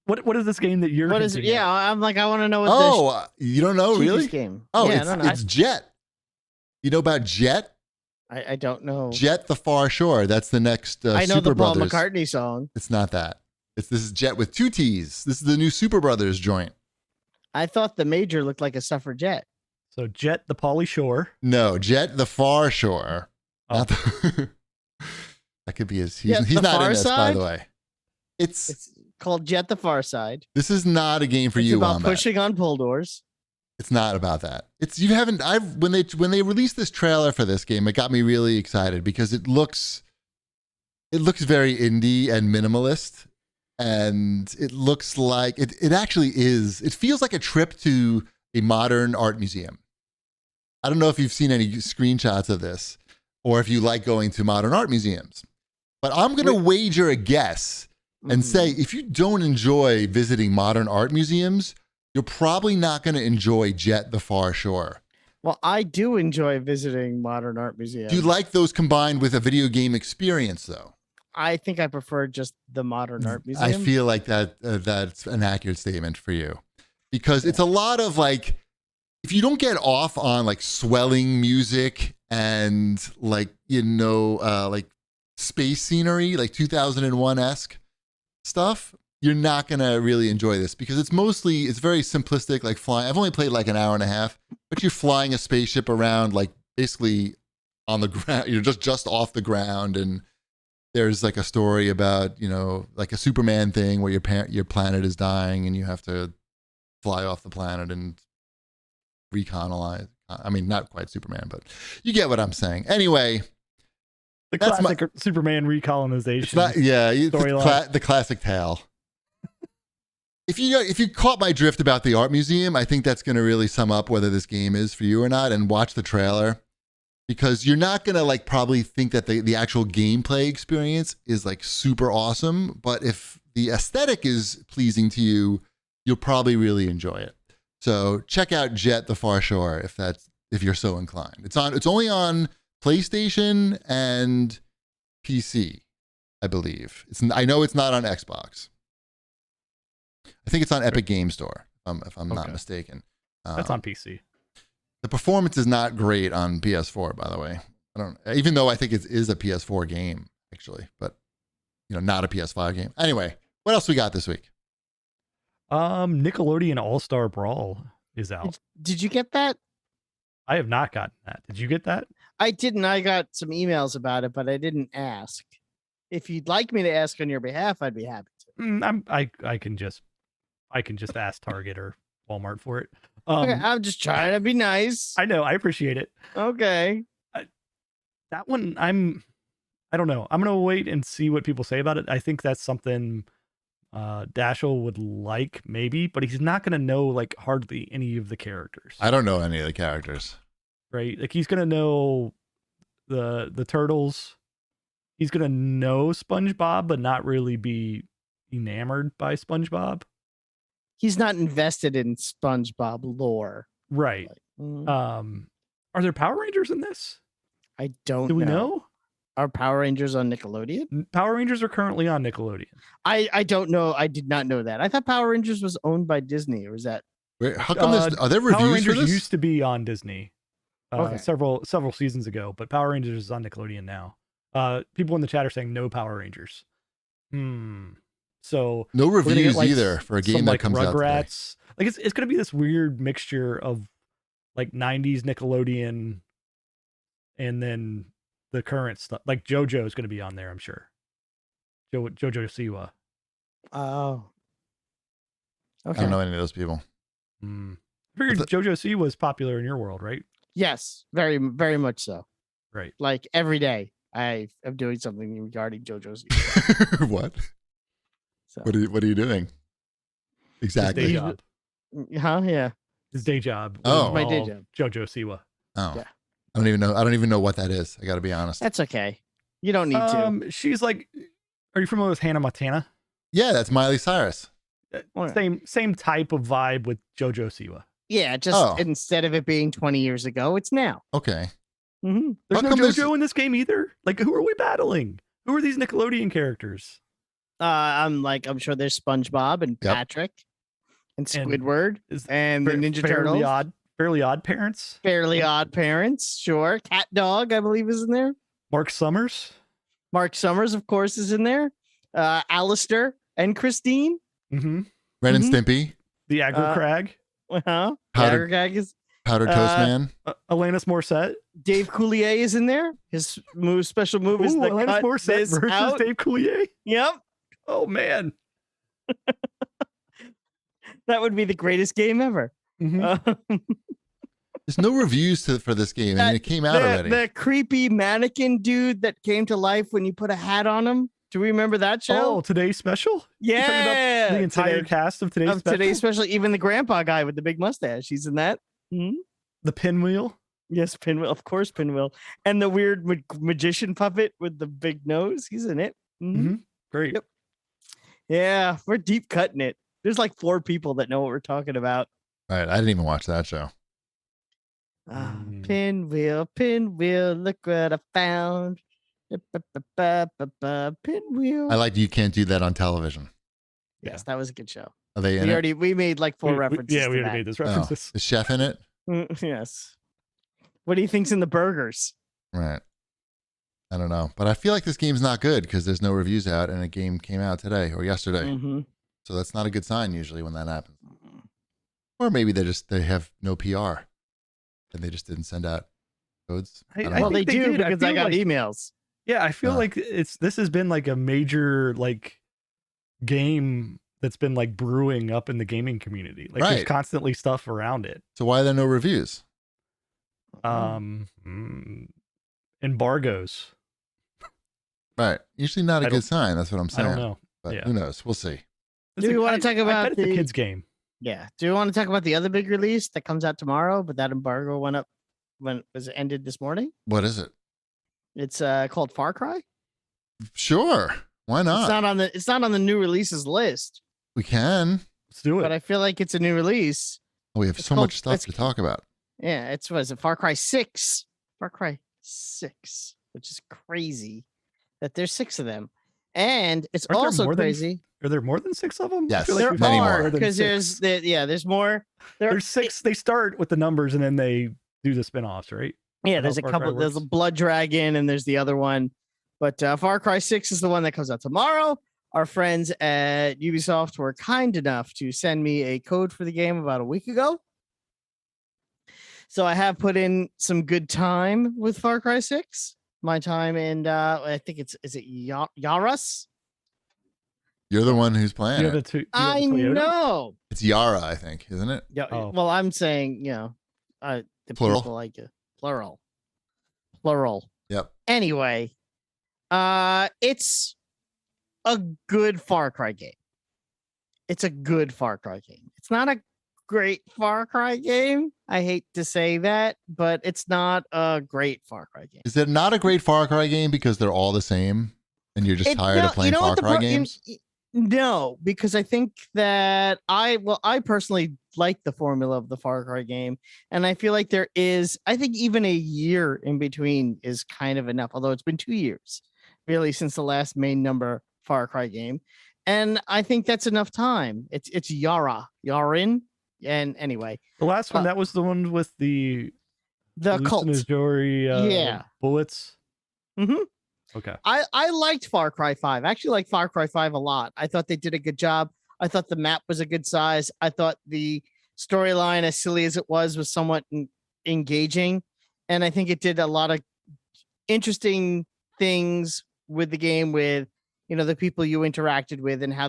C: What is this game that you're?
A: What is it? Yeah, I'm like, I want to know what.
B: You don't know really?
A: Game.
B: Oh,
A: yeah,
B: it's Jet. You know about Jet?
A: I don't know.
B: Jet the Far Shore. That's the next.
A: I know
B: Super
A: the Paul
B: Brothers.
A: McCartney song.
B: It's not that. This is Jet with 2 T's. This is the new Super Brothers joint.
A: I thought the Major looked like a suffragette.
C: So Jet the Pauly Shore.
B: No, Jet the Far Shore.
C: Oh.
B: That could be his. He's not in this, by the way. It's
A: called Jet the Far Side.
B: This is not a game for you.
A: It's about
B: Wombat.
A: pushing on pull doors.
B: It's not about that. When they released this trailer for this game, it got me really excited because it looks very indie and minimalist, and it looks like it actually is. It feels like a trip to a modern art museum. I don't know if you've seen any screenshots of this or if you like going to modern art museums, but I'm going to wager a guess and say if you don't enjoy visiting modern art museums, you're probably not going to enjoy Jet the Far Shore.
A: Well, I do enjoy visiting modern art museums.
B: Do you like those combined with a video game experience, though?
A: I think I prefer just the modern art museum.
B: I feel like that's an accurate statement for you because it's a lot of like, if you don't get off on like swelling music and like, like space scenery, like 2001-esque stuff, you're not going to really enjoy this because it's very simplistic, like flying. I've only played like an hour and a half, but you're flying a spaceship around like basically on the ground. You're just off the ground, and there's like a story about, like a Superman thing where your planet is dying and you have to fly off the planet and recolonize. I mean, not quite Superman, but you get what I'm saying. Anyway,
C: the classic Superman recolonization.
B: The classic tale. If you caught my drift about the art museum, I think that's going to really sum up whether this game is for you or not. And watch the trailer, because you're not going to like probably think that the actual gameplay experience is like super awesome. But if the aesthetic is pleasing to you, you'll probably really enjoy it. So check out Jet the Far Shore if you're so inclined. It's only on PlayStation and PC, I believe. I know it's not on Xbox. I think it's on Epic Game Store, if I'm not mistaken.
C: That's on PC.
B: The performance is not great on PS4, by the way. Even though I think it is a PS4 game, actually, but not a PS5 game. Anyway, what else we got this week?
C: Nickelodeon All-Star Brawl is out.
A: Did you get that?
C: I have not gotten that. Did you get that?
A: I didn't. I got some emails about it, but I didn't ask. If you'd like me to ask on your behalf, I'd be happy to.
C: I can just ask Target or Walmart for it.
A: Okay, I'm just trying to be nice.
C: I know. I appreciate it.
A: Okay.
C: That one, I don't know. I'm going to wait and see what people say about it. I think that's something Dashel would like, maybe, but he's not going to know like hardly any of the characters.
B: I don't know any of the characters.
C: Right? Like he's going to know the turtles. He's gonna know SpongeBob, but not really be enamored by SpongeBob.
A: He's not invested in SpongeBob lore.
C: Right.
A: Mm,
C: Are there Power Rangers in this?
A: I don't
C: Do we
A: know.
C: know?
A: Are Power Rangers on Nickelodeon?
C: Power Rangers are currently on Nickelodeon.
A: I don't know. I did not know that. I thought Power Rangers was owned by Disney, or is that?
B: Wait, how come are there
C: Power
B: reviews for
C: Rangers
B: this?
C: used to be on Disney
A: Okay.
C: several seasons ago, but Power Rangers is on Nickelodeon now. People in the chat are saying no Power Rangers. So
B: No
C: we're gonna
B: reviews
C: get, like,
B: either for a game
C: some,
B: that
C: like,
B: comes out today.
C: Rugrats. Like it's gonna be this weird mixture of like 90s Nickelodeon and then the current stuff. Like JoJo is gonna be on there, I'm sure. JoJo Siwa.
A: Oh.
B: I
A: Okay.
B: don't know any of those people.
C: I figured JoJo Siwa was popular in your world, right?
A: Yes, very, very much so.
C: Right.
A: Like every day, I am doing something regarding JoJo's.
B: What?
A: So.
B: What are you doing?
C: His day
B: Exactly.
C: job.
A: Huh? Yeah.
C: His day job.
B: Oh.
C: was
A: My day
C: all
A: job.
C: JoJo Siwa.
B: Oh.
A: Yeah.
B: I don't even know what that is. I got to be honest.
A: That's okay. You don't need to.
C: She's like, are you familiar with Hannah Montana?
B: Yeah, that's Miley Cyrus.
A: Oh, yeah.
C: Same type of vibe with JoJo Siwa.
A: Yeah, just instead of it being 20 years ago, it's now.
B: Okay.
A: Mm-hmm.
C: There's
B: How
C: no
B: come
C: JoJo in this game either. Like, who are we battling? Who are these Nickelodeon characters?
A: I'm sure there's SpongeBob and
B: Yep.
A: Patrick and
C: And
A: Squidward and the Ninja Turtles.
C: Fairly Odd Parents.
A: Fairly Odd Parents, sure. Cat Dog, I believe, is in there.
C: Mark Summers.
A: Mark Summers, of course, is in there. Alistair and Christine.
C: Mm-hmm.
B: Ren and Stimpy.
C: The Aggro Crag.
A: Uh-huh.
B: Powdered-
A: Gag is.
B: Powdered Toast Man.
C: Alanis Morissette.
A: Dave Coulier is in there. His special move is the
C: Alanis
A: cut
C: Morissette
A: this
C: versus
A: out.
C: Dave Coulier.
A: Yep.
C: Oh man.
A: That would be the greatest game ever.
C: Mm-hmm.
B: There's no reviews for this game, and it came out already.
A: The creepy mannequin dude that came to life when you put a hat on him. Do we remember that show?
C: Oh, today's special?
A: Yeah.
C: You're talking about the entire cast of today's special?
A: Today's special, even the grandpa guy with the big mustache. He's in that. Mm-hmm.
C: The Pinwheel?
A: Yes, Pinwheel. Of course, Pinwheel. And the weird magician puppet with the big nose. He's in it. Mm-hmm.
C: Great.
A: Yep. Yeah, we're deep cutting it. There's like 4 people that know what we're talking about.
B: All right, I didn't even watch that show.
A: Pinwheel, look what I found. Pinwheel.
B: I like You Can't Do That on Television.
A: Yes, that was a good show.
B: Are they in it?
A: We made like 4 references.
C: We
A: to
C: already
A: that.
C: made those
B: Oh,
C: references.
B: is Chef in it?
A: Yes. What do you think's in the burgers?
B: Right. I don't know, but I feel like this game's not good because there's no reviews out, and a game came out today or yesterday.
A: Mm-hmm.
B: So that's not a good sign usually when that happens. Or maybe they have no PR and they just didn't send out codes. I don't know.
A: Well, they
C: think they
A: do
C: did. I
A: because I
C: feel
A: got
C: like-
A: emails.
C: Yeah, I feel like this has been like a major like game that's been like brewing up in the gaming community. Like there's
B: Right.
C: constantly stuff around it.
B: So why are there no reviews?
C: Embargoes.
B: Right. Usually not a
C: I
B: good
C: don't-
B: sign. That's what I'm
C: I
B: saying.
C: don't know.
B: But
C: Yeah.
B: who knows? We'll see.
A: Do we wanna talk about
C: I bet it's a
A: the-
C: kids game?
A: Yeah. Do you want to talk about the other big release that comes out tomorrow? But that embargo went up when it was ended this morning.
B: What is it?
A: It's called Far Cry.
B: Sure. Why
A: It's
B: not?
A: not on the new releases list,
B: We can.
C: Let's do
A: but
C: it.
A: I feel like it's a new release.
B: Oh, we have
A: It's
B: so
A: called-
B: much stuff
A: it's-
B: to talk about.
A: Yeah, it's what is it? Far Cry 6. Far Cry 6, which is crazy that there's 6 of them. And it's
C: Aren't there
A: also
C: more than-
A: crazy.
C: Are there more than 6 of them?
B: Yes,
A: There
C: we've
B: many
C: had
B: more.
A: are
C: than
A: because
C: six.
A: there's more.
C: There's 6. They start with the numbers and then they do the spin-offs, right?
A: Yeah,
C: How
A: there's a
C: Far Cry
A: couple. There's a
C: works.
A: Blood Dragon, and there's the other one. But Far Cry 6 is the one that comes out tomorrow. Our friends at Ubisoft were kind enough to send me a code for the game about a week ago. So I have put in some good time with Far Cry 6. My time in, I think is it Yaras?
B: You're the one who's playing
C: You have
B: it.
C: you have a
A: I
C: Toyota?
A: know.
B: It's Yara, I think, isn't it?
A: Yeah.
C: Oh.
A: Well, I'm saying, the
B: Plural?
A: people like it. Plural.
B: Yep.
A: Anyway, it's a good Far Cry game. It's a good Far Cry game. It's not a great Far Cry game. I hate to say that, but it's not a great Far Cry game.
B: Is it not a great Far Cry game because they're all the same and you're just tired of playing Far Cry games?
A: No, because I think that I personally like the formula of the Far Cry game, and I feel like I think even a year in between is kind of enough, although it's been 2 years really since the last main number Far Cry game. And I think that's enough time. It's Yarin. And anyway,
C: the last one, that was the one with the
A: cult.
C: Bullets.
A: Mm-hmm.
C: Okay.
A: I liked Far Cry 5. I actually liked Far Cry 5 a lot. I thought they did a good job. I thought the map was a good size. I thought the storyline, as silly as it was somewhat engaging. And I think it did a lot of interesting things with the game, with, the people you interacted with and how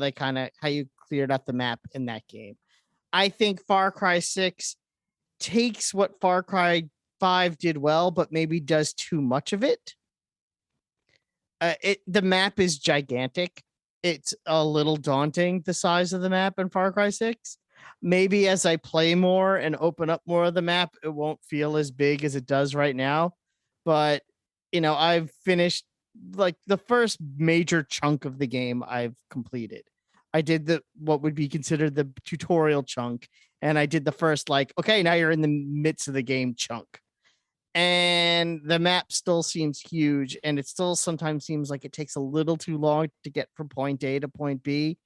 A: you cleared up the map in that game. I think Far Cry 6 takes what Far Cry 5 did well, but maybe does too much of it. The map is gigantic. It's a little daunting, the size of the map in Far Cry 6. Maybe as I play more and open up more of the map, it won't feel as big as it does right now. But, I've finished like the first major chunk of the game I've completed. I did what would be considered the tutorial chunk. And I did the first, okay, now you're in the midst of the game chunk. And the map still seems huge, and it still sometimes seems like it takes a little too long to get from point A to point B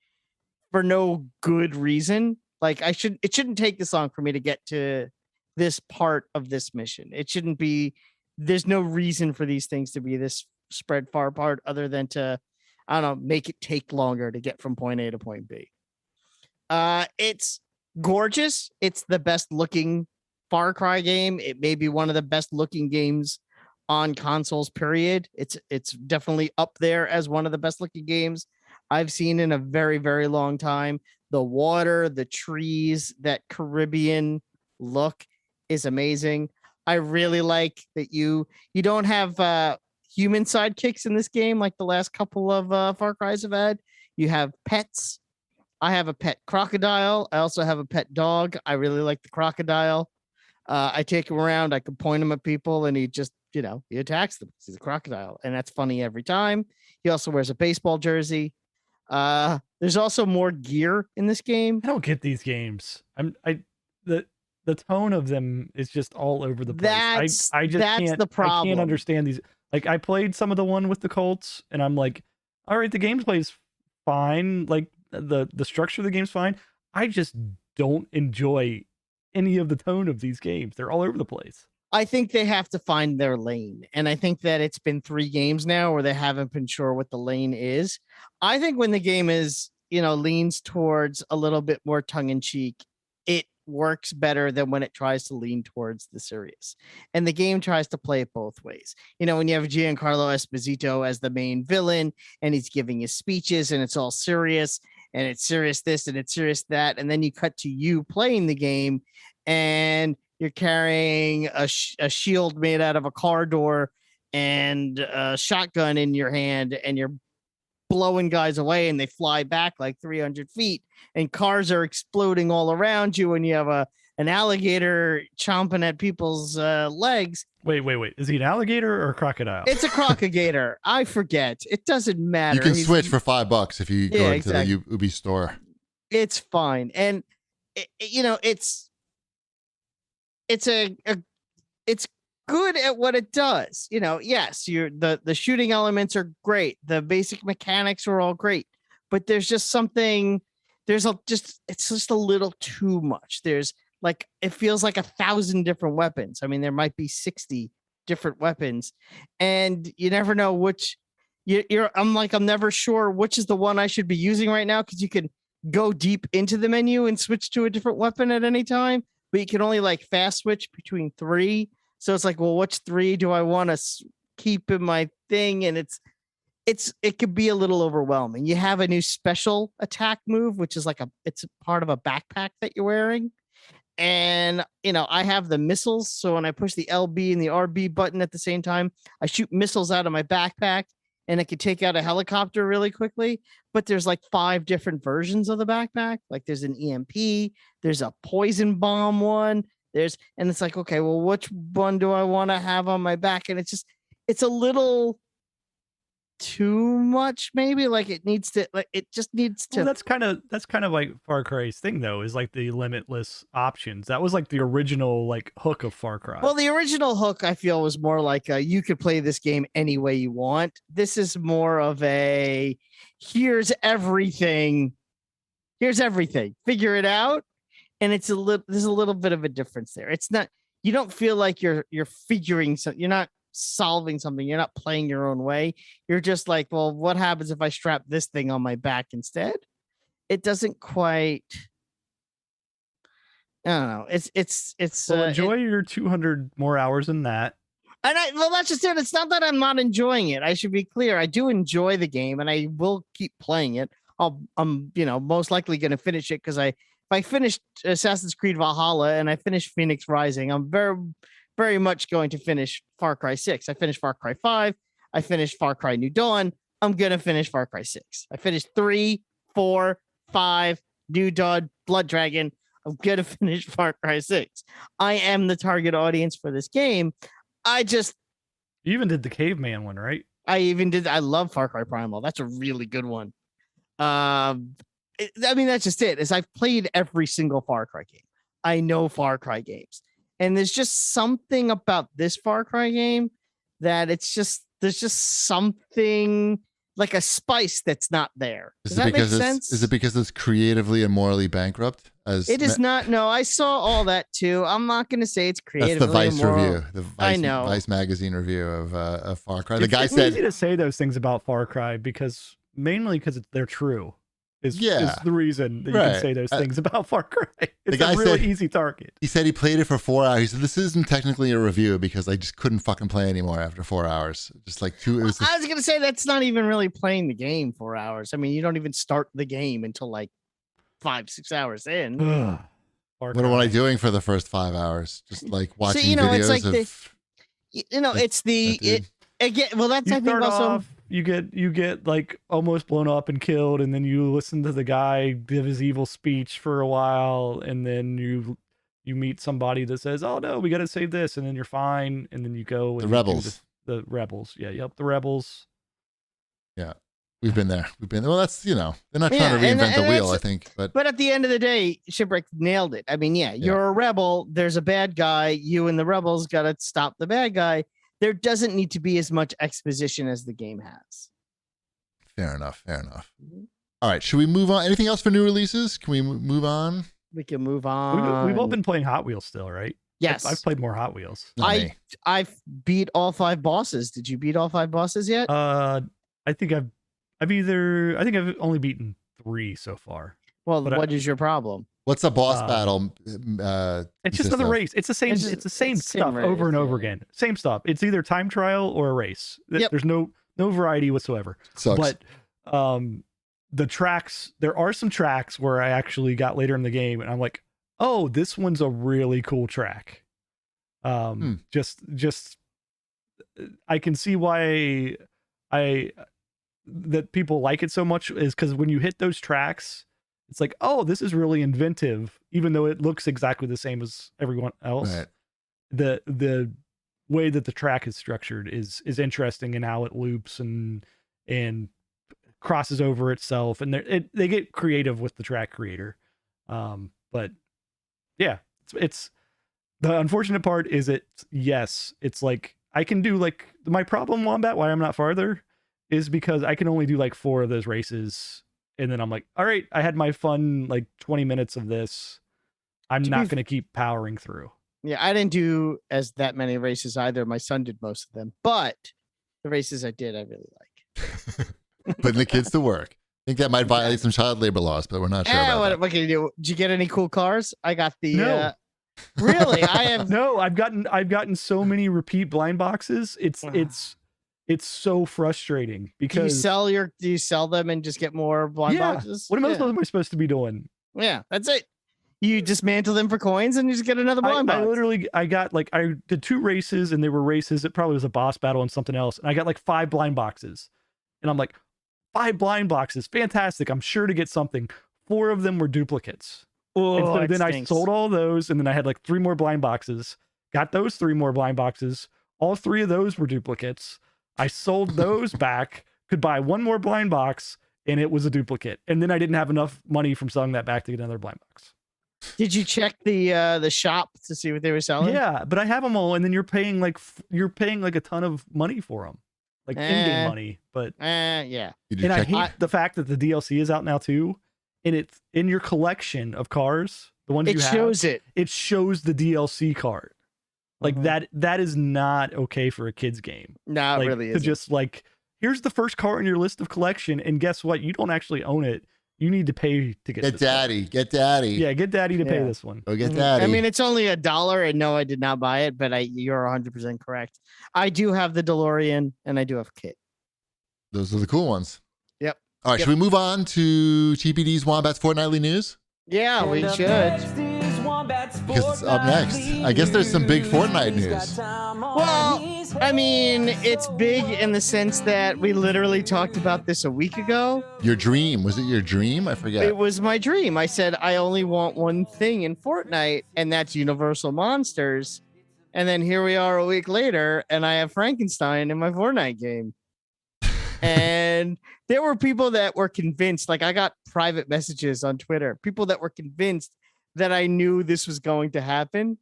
A: for no good reason. It shouldn't take this long for me to get to this part of this mission. It shouldn't be, there's no reason for these things to be this spread far apart other than to, I don't know, make it take longer to get from point A to point B. It's gorgeous. It's the best looking Far Cry game. It may be one of the best looking games on consoles, period. It's definitely up there as one of the best looking games I've seen in a very, very long time. The water, the trees, that Caribbean look is amazing. I really like that you don't have human sidekicks in this game like the last couple of Far Cries have had. You have pets. I have a pet crocodile. I also have a pet dog. I really like the crocodile. I take him around. I can point him at people, and he just, he attacks them. He's a crocodile, and that's funny every time. He also wears a baseball jersey. There's also more gear in this game.
C: I don't get these games. The tone of them is just all over the place. I can't. The problem. I can't understand these. Like, I played some of the one with the Colts, and I'm like, all right, the gameplay's fine. Like, the structure of the game's fine. I just don't enjoy any of the tone of these games. They're all over the place.
A: I think they have to find their lane. And I think that it's been 3 games now where they haven't been sure what the lane is. I think when the game is, leans towards a little bit more tongue in cheek, it works better than when it tries to lean towards the serious. And the game tries to play it both ways. When you have Giancarlo Esposito as the main villain and he's giving his speeches and it's all serious, and it's serious this and it's serious that. And then you cut to you playing the game and you're carrying a shield made out of a car door and a shotgun in your hand, and you're blowing guys away and they fly back like 300 feet and cars are exploding all around you, and you have an alligator chomping at people's legs.
C: Wait. Is he an alligator or a crocodile?
A: It's a crocagator. I forget. It doesn't matter.
B: You can switch for $5 if you go into the Ubi store. It's
A: fine. And it's good at what it does. Yes, the shooting elements are great. The basic mechanics are all great, but there's just something, it's just a little too much. There's it feels like 1,000 different weapons. I mean, there might be 60 different weapons, and you never know which I'm never sure which is the one I should be using right now, because you can go deep into the menu and switch to a different weapon at any time, but you can only fast switch between 3. So it's well, which 3 do I want to keep in my thing? And it could be a little overwhelming. You have a new special attack move, which is it's part of a backpack that you're wearing. And, I have the missiles. So when I push the LB and the RB button at the same time, I shoot missiles out of my backpack and it could take out a helicopter really quickly. But there's like 5 different versions of the backpack. Like there's an EMP, there's a poison bomb one, and it's like, okay, well, which one do I want to have on my back? And it's a little too much, maybe. Like it just needs to.
C: Well, that's kind of like Far Cry's thing, though, is like the limitless options. That was like the original like hook of Far Cry.
A: Well, the original hook I feel was more like you could play this game any way you want. This is more of a here's everything, figure it out, and there's a little bit of a difference there. It's not, you don't feel like you're figuring something. You're not solving something. You're not playing your own way. You're just like, well, what happens if I strap this thing on my back instead? It doesn't quite. I don't know. It's.
C: Well, enjoy your 200 more hours in that.
A: And that's just it. It's not that I'm not enjoying it. I should be clear. I do enjoy the game, and I will keep playing it. I'm most likely going to finish it because if I finished Assassin's Creed Valhalla and I finished Phoenix Rising, I'm very, very much going to finish Far Cry 6. I finished Far Cry 5. I finished Far Cry New Dawn. I'm going to finish Far Cry 6. I finished 3, 4, 5, New Dawn, Blood Dragon. I'm going to finish Far Cry 6. I am the target audience for this game. You
C: even did the caveman one, right?
A: I love Far Cry Primal. That's a really good one. That's just it. Is I've played every single Far Cry game. I know Far Cry games. And there's just something about this Far Cry game that there's just something like a spice that's not there. Does that make sense?
B: Is it because it's creatively and morally bankrupt?
A: It is not. No, I saw all that too. I'm not going to say it's creatively.
B: That's the Vice
A: immoral.
B: review. The Vice,
A: I know.
B: Vice magazine review of Far Cry. The
C: It's
B: guy said,
C: easy to say those things about Far Cry mainly because they're true. Is the reason that you can say those things about Far Cry. It's a really easy target.
B: He said he played it for 4 hours. He said, this isn't technically a review because I just couldn't fucking play anymore after 4 hours. Just like I was
A: going to say that's not even really playing the game 4 hours. I mean, you don't even start the game until like 5-6 hours in.
B: What am I doing for the first 5 hours? Just like watching videos
A: it's like again. Well, that's, I think, also.
C: You get like almost blown up and killed, and then you listen to the guy give his evil speech for a while, and then you meet somebody that says, "Oh no, we got to save this," and then you're fine, and then you go and
B: the rebels.
C: The rebels, the rebels.
B: Yeah, we've been there. Well, that's they're not trying to reinvent the wheel, I think, but
A: at the end of the day, Shipwreck nailed it. I mean, you're a rebel. There's a bad guy. You and the rebels got to stop the bad guy. There doesn't need to be as much exposition as the game has.
B: Fair enough. All right. Should we move on? Anything else for new releases? Can we move on?
A: We can move on.
C: We've all been playing Hot Wheels still, right?
A: Yes.
C: I've played more Hot Wheels.
A: I've beat all 5 bosses. Did you beat all 5 bosses yet?
C: I think I've only beaten 3 so far.
A: Well, what is your problem?
B: What's a boss battle?
C: It's just another race. It's the same. It's the same stuff over and over again. Same stuff. It's either time trial or a race.
A: Yep.
C: There's no variety whatsoever.
B: Sucks.
C: But the tracks. There are some tracks where I actually got later in the game, and I'm like, oh, this one's a really cool track. Just I can see why that people like it so much is because when you hit those tracks, it's like, oh, this is really inventive, even though it looks exactly the same as everyone else. Right. The way that the track is structured is interesting, and how it loops and crosses over itself, and they get creative with the track creator. But yeah, it's the unfortunate part is it's like I can do like my problem, Wombat, why I'm not farther is because I can only do like 4 of those races. And then I'm like, all right, I had my fun, like 20 minutes of this. I'm not going to keep powering through.
A: Yeah, I didn't do that many races either. My son did most of them, but the races I did, I really like.
B: Putting the kids to work. I think that might violate some child labor laws, but we're not sure about that.
A: What can you do? Did you get any cool cars? I got the...
C: No.
A: Really? I have...
C: No, I've gotten so many repeat blind boxes. It's so frustrating because
A: do you sell them and just get more blind boxes?
C: What else am I supposed to be doing?
A: Yeah, that's it. You dismantle them for coins and you just get another blind box.
C: I got like, I did 2 races and they were races. It probably was a boss battle and something else. And I got like 5 blind boxes. And I'm like, 5 blind boxes, fantastic. I'm sure to get something. 4 of them were duplicates. And
A: Oh,
C: so
A: it
C: then I
A: stinks.
C: sold all those, and then I had like 3 more blind boxes. Got those 3 more blind boxes. All 3 of those were duplicates. I sold those back, could buy 1 more blind box, and it was a duplicate. And then I didn't have enough money from selling that back to get another blind box.
A: Did you check the shop to see what they were selling?
C: Yeah, but I have them all, and then you're paying like a ton of money for them, like in-game money. But
A: yeah.
C: and I hate the fact that the DLC is out now too, and it's in your collection of cars. The ones you have, it shows the DLC card. Like that is not okay for a kid's game.
A: No, it really isn't.
C: To just like, here's the first car in your list of collection, and guess what? You don't actually own it. You need to pay to get
B: daddy.
C: Car.
B: Get daddy.
C: Yeah, get daddy to pay this one.
B: Go get daddy.
A: I mean, it's only $1, and no, I did not buy it, but you're 100% correct. I do have the DeLorean, and I do have Kit.
B: Those are the cool ones.
A: Yep.
B: All right, should we move on to TPD's Wombat's Fortnightly News?
A: Yeah, we should.
B: Because it's up next. I guess there's some big Fortnite news.
A: Well, I mean, it's big in the sense that we literally talked about this a week ago.
B: Your dream. Was it your dream? I forget.
A: It was my dream. I said, I only want one thing in Fortnite, and that's Universal Monsters. And then here we are a week later, and I have Frankenstein in my Fortnite game. And there were people that were convinced, like I got private messages on Twitter, people that were convinced that I knew this was going to happen.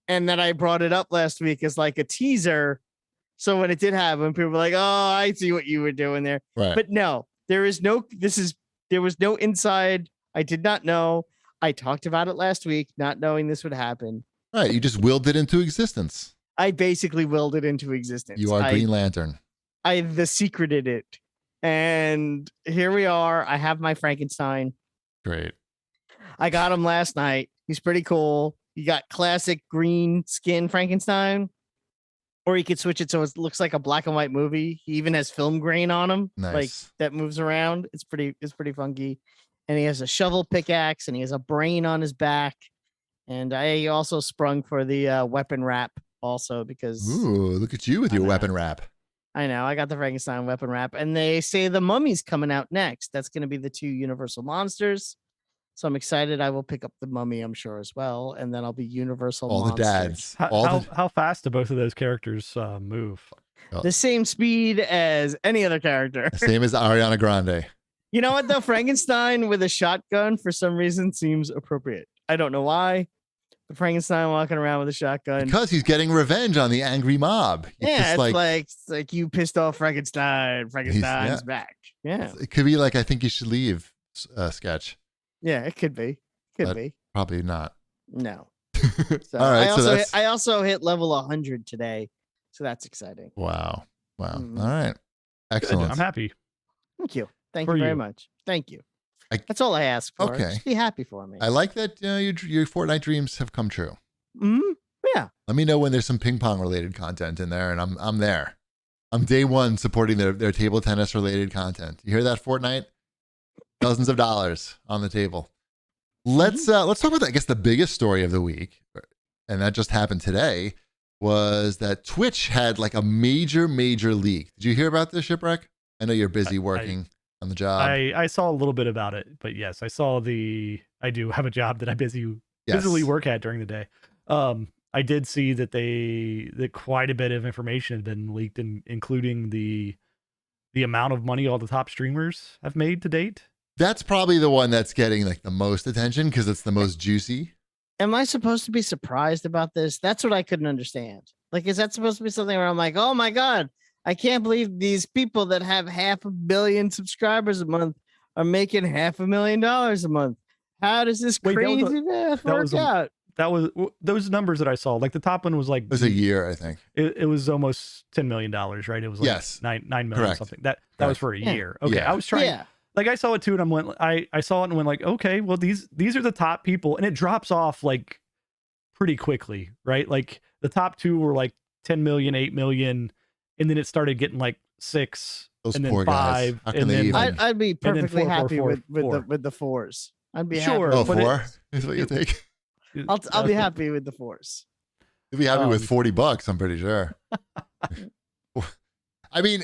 A: And that I brought it up last week as like a teaser. So when it did happen, people were like, oh, I see what you were doing there.
B: Right.
A: But no, there was no inside. I did not know. I talked about it last week, not knowing this would happen.
B: Right. You just willed it into existence.
A: I basically willed it into existence.
B: You are Green Lantern.
A: I the secreted it. And here we are. I have my Frankenstein.
B: Great.
A: I got him last night. He's pretty cool. You got classic green skin Frankenstein, or you could switch it so it looks like a black and white movie. He even has film grain on him, like that moves around. It's pretty funky. And he has a shovel pickaxe, and he has a brain on his back. And I also sprung for the weapon wrap also because.
B: Ooh, look at you with your weapon wrap.
A: I know. I got the Frankenstein weapon wrap, and they say the Mummy's coming out next. That's going to be the 2 Universal monsters. So I'm excited. I will pick up the Mummy, I'm sure, as well. And then I'll be Universal
B: all
A: Monsters.
B: The dads.
C: How fast do both of those characters move?
A: The same speed as any other character.
B: Same as Ariana Grande.
A: You know what, though? Frankenstein with a shotgun, for some reason, seems appropriate. I don't know why. But Frankenstein walking around with a shotgun.
B: Because he's getting revenge on the angry mob.
A: It's like you pissed off Frankenstein. Frankenstein's back. Yeah.
B: It could be like, I think you should leave sketch.
A: Yeah, it could be. Could be.
B: Probably not.
A: No. So
B: all right.
A: I also hit level 100 today. So that's exciting.
B: Wow. All right. Excellent.
C: Good. I'm happy.
A: Thank you. Thank you very much. Thank you. That's all I ask for.
B: Okay.
A: Just be happy for me.
B: I like that your Fortnite dreams have come true.
A: Mm-hmm. Yeah.
B: Let me know when there's some ping pong related content in there, and I'm there. I'm day one supporting their table tennis related content. You hear that, Fortnite? Dozens of dollars on the table. Let's talk about, I guess, the biggest story of the week, and that just happened today, was that Twitch had like a major leak. Did you hear about this, Shipwreck? I know you're busy working on the job.
C: I saw a little bit about it, but yes, I do have a job that I busily work at during the day. I did see that quite a bit of information had been leaked, including the amount of money all the top streamers have made to date.
B: That's probably the one that's getting like the most attention because it's the most juicy.
A: Am I supposed to be surprised about this? That's what I couldn't understand. Like, is that supposed to be something where I'm like, oh my God, I can't believe these people that have 500 million subscribers a month are making $500,000 a month. How does this crazy math work out?
C: That was those numbers that I saw. Like the top one was like
B: it was a year, I think.
C: It was almost $10 million, right? It was like $9 million.
B: Correct.
C: Something. That was for a year. Okay,
B: Yeah.
C: I was trying.
A: Yeah.
C: Like I saw it too, and I saw it and went like, okay, well these are the top people, and it drops off like pretty quickly, right? Like the top 2 were like 10 million, 8 million, and then it started getting like 6,
B: Those
C: and then
B: poor
C: 5,
B: guys.
C: and then
A: I'd be perfectly happy with the 4s. I'd be
C: sure.
A: happy.
B: 4 is what you think.
A: I'll be happy with the 4s.
B: You'll be happy with $40. I'm pretty sure. I mean,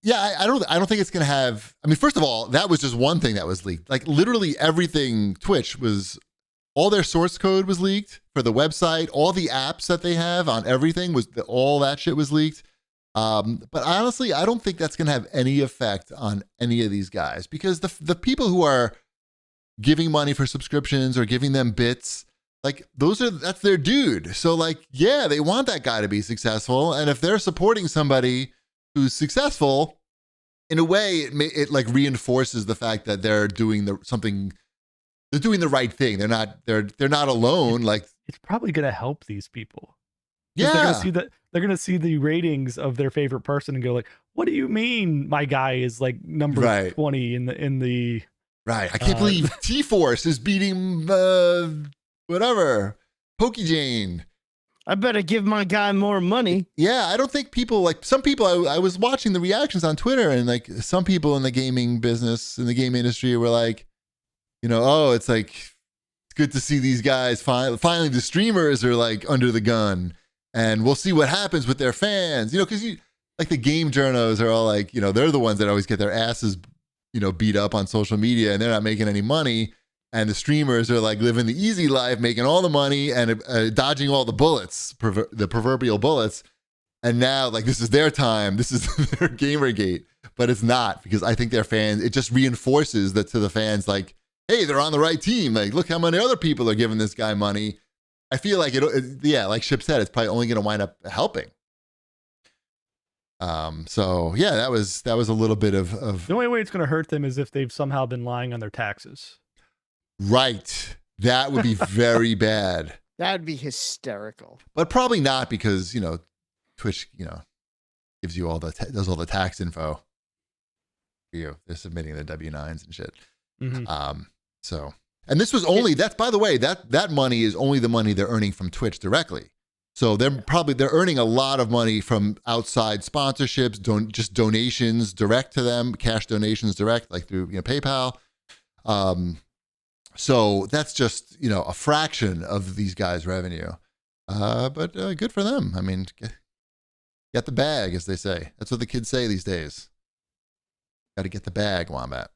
B: Yeah, I don't think it's gonna have. I mean, first of all, that was just one thing that was leaked. Like literally everything Twitch was, all their source code was leaked for the website. All the apps that they have on everything all that shit was leaked. But honestly, I don't think that's gonna have any effect on any of these guys because the people who are giving money for subscriptions or giving them bits, like that's their dude. So like, yeah, they want that guy to be successful, and if they're supporting somebody who's successful, in a way, it like reinforces the fact that they're doing they're doing the right thing. They're not alone. Like
C: it's probably gonna help these people.
B: Yeah,
C: They're gonna see the ratings of their favorite person and go like, "What do you mean my guy is like number 20 in the
B: right? I can't believe T-Force is beating whatever PokeJane.
A: I better give my guy more money.
B: Yeah, I don't think people like some people. I was watching the reactions on Twitter, and like some people in the gaming business, in the game industry, were like, oh, it's like it's good to see these guys finally the streamers are like under the gun, and we'll see what happens with their fans. Because like the game journos are all like, they're the ones that always get their asses, beat up on social media, and they're not making any money. And the streamers are like living the easy life, making all the money and dodging all the bullets, the proverbial bullets. And now, like, this is their time. This is their Gamergate. But it's not, because I think their fans, it just reinforces that to the fans, like, hey, they're on the right team. Like, look how many other people are giving this guy money. I feel like yeah, like Ship said, it's probably only going to wind up helping. So yeah, that was a little bit of
C: the only way it's going to hurt them is if they've somehow been lying on their taxes.
B: Right. That would be very bad.
A: That would be hysterical.
B: But probably not, because, Twitch, gives you does all the tax info for you. They're submitting the W-9s and shit.
C: Mm-hmm.
B: So, and this was only, that's, by the way, that money is only the money they're earning from Twitch directly. So they're earning a lot of money from outside sponsorships, just donations direct to them, cash donations direct, like through, PayPal. So that's just, a fraction of these guys' revenue. But good for them. I mean, get the bag, as they say. That's what the kids say these days. Got to get the bag, Wombat.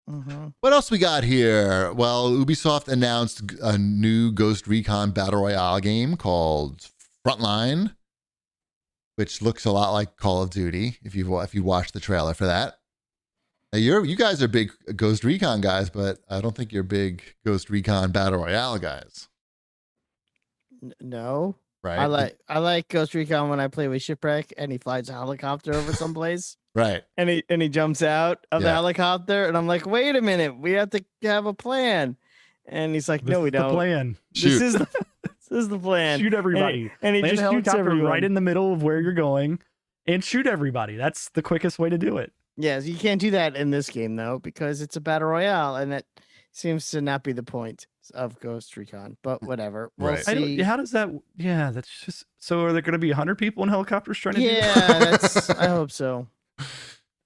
A: Mm-hmm.
B: What else we got here? Well, Ubisoft announced a new Ghost Recon Battle Royale game called Frontline, which looks a lot like Call of Duty, if you watched the trailer for that. Now you guys are big Ghost Recon guys, but I don't think you're big Ghost Recon Battle Royale guys.
A: No.
B: Right.
A: I like Ghost Recon when I play with Shipwreck and he flies a helicopter over someplace.
B: Right.
A: And he jumps out of the helicopter and I'm like, wait a minute, we have to have a plan. And he's like, no, we don't.
C: The plan.
A: This is the plan.
C: Shoot everybody.
A: And he
C: Land
A: just
C: a
A: shoots
C: helicopter
A: everyone
C: right in the middle of where you're going and shoot everybody. That's the quickest way to do it.
A: Yes, you can't do that in this game though, because it's a battle royale, and that seems to not be the point of Ghost Recon. But whatever, we'll see.
C: How does that? Yeah, that's just. So are there going to be 100 people in helicopters trying to?
A: Yeah, I hope so.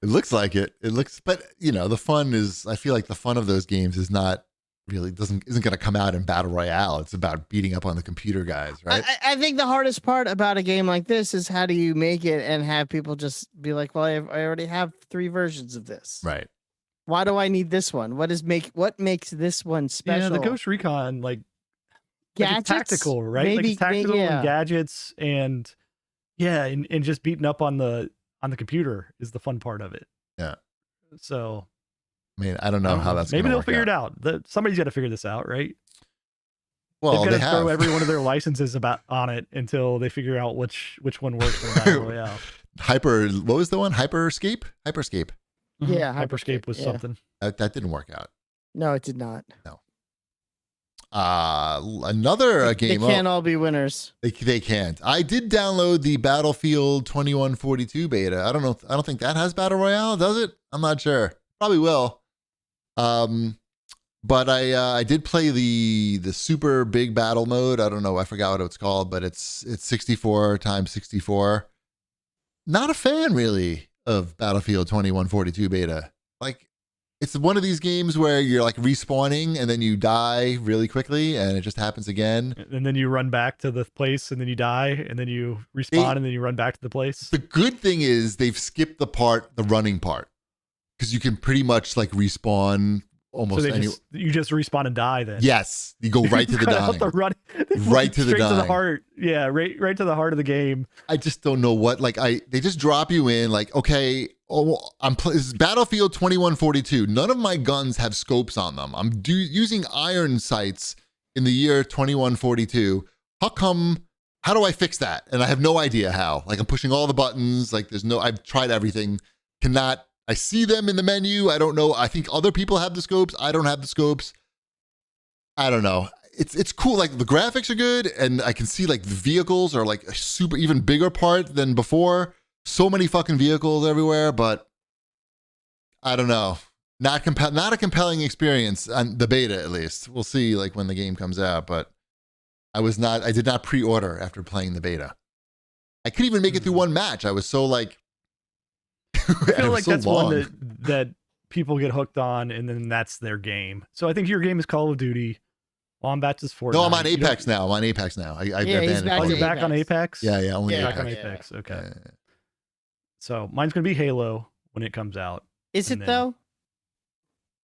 B: It looks like it. It looks, but the fun is. I feel like the fun of those games is not really isn't going to come out in battle royale. It's about beating up on the computer guys, right?
A: I think the hardest part about a game like this is how do you make it and have people just be like, well, I already have 3 versions of this.
B: Right.
A: Why do I need this one? What makes this one special?
C: Yeah, the Ghost Recon
A: gadgets,
C: tactical, right?
A: Maybe,
C: it's tactical and gadgets, and and just beating up on the computer is the fun part of it.
B: Yeah.
C: So,
B: I mean, I don't know how that's
C: maybe they'll figure
B: it
C: out. Somebody's got to figure this out, right?
B: Well,
C: they've got to throw every one of their licenses on it until they figure out which one works for the Battle Royale.
B: What was the one? Hyperscape? Hyperscape.
C: Mm-hmm.
A: Yeah,
C: Hyperscape was something.
B: That didn't work out.
A: No, it did not.
B: No. Another game.
A: They can't all be winners.
B: They can't. I did download the Battlefield 2142 beta. I don't know. I don't think that has Battle Royale, does it? I'm not sure. Probably will. But I did play the super big battle mode. I don't know. I forgot what it's called, but it's 64 times 64. Not a fan really of Battlefield 2142 beta. Like, It's one of these games where you're like respawning and then you die really quickly and it just happens again.
C: And then you run back to the place and then you die and then you respawn and then you run back to the place.
B: The good thing is they've skipped the running part, because you can pretty much like respawn almost
C: you just respawn and die then.
B: Yes, you go right to the dying. Right to the dying.
C: To the heart. Yeah, right to the heart of the game.
B: I just don't know what, like, they just drop you in like, okay, this is Battlefield 2142. None of my guns have scopes on them. I'm using iron sights in the year 2142. How do I fix that? And I have no idea how. Like, I'm pushing all the buttons. Like, I've tried everything. I see them in the menu. I don't know. I think other people have the scopes. I don't have the scopes. I don't know. It's cool. Like, the graphics are good, and I can see like the vehicles are like a super even bigger part than before. So many fucking vehicles everywhere, but I don't know. Not a compelling experience on the beta, at least. We'll see like when the game comes out, but I did not pre-order after playing the beta. I couldn't even make it through one match. I was so like
C: I feel like that's one that people get hooked on, and then that's their game. So I think your game is Call of Duty. Wombats is Fortnite.
B: No, I'm on Apex now.
A: He's back
C: you're back on Apex?
B: Yeah, only
C: Back
B: Apex.
C: on Apex. Okay. So mine's gonna be Halo when it comes out.
A: Is it though?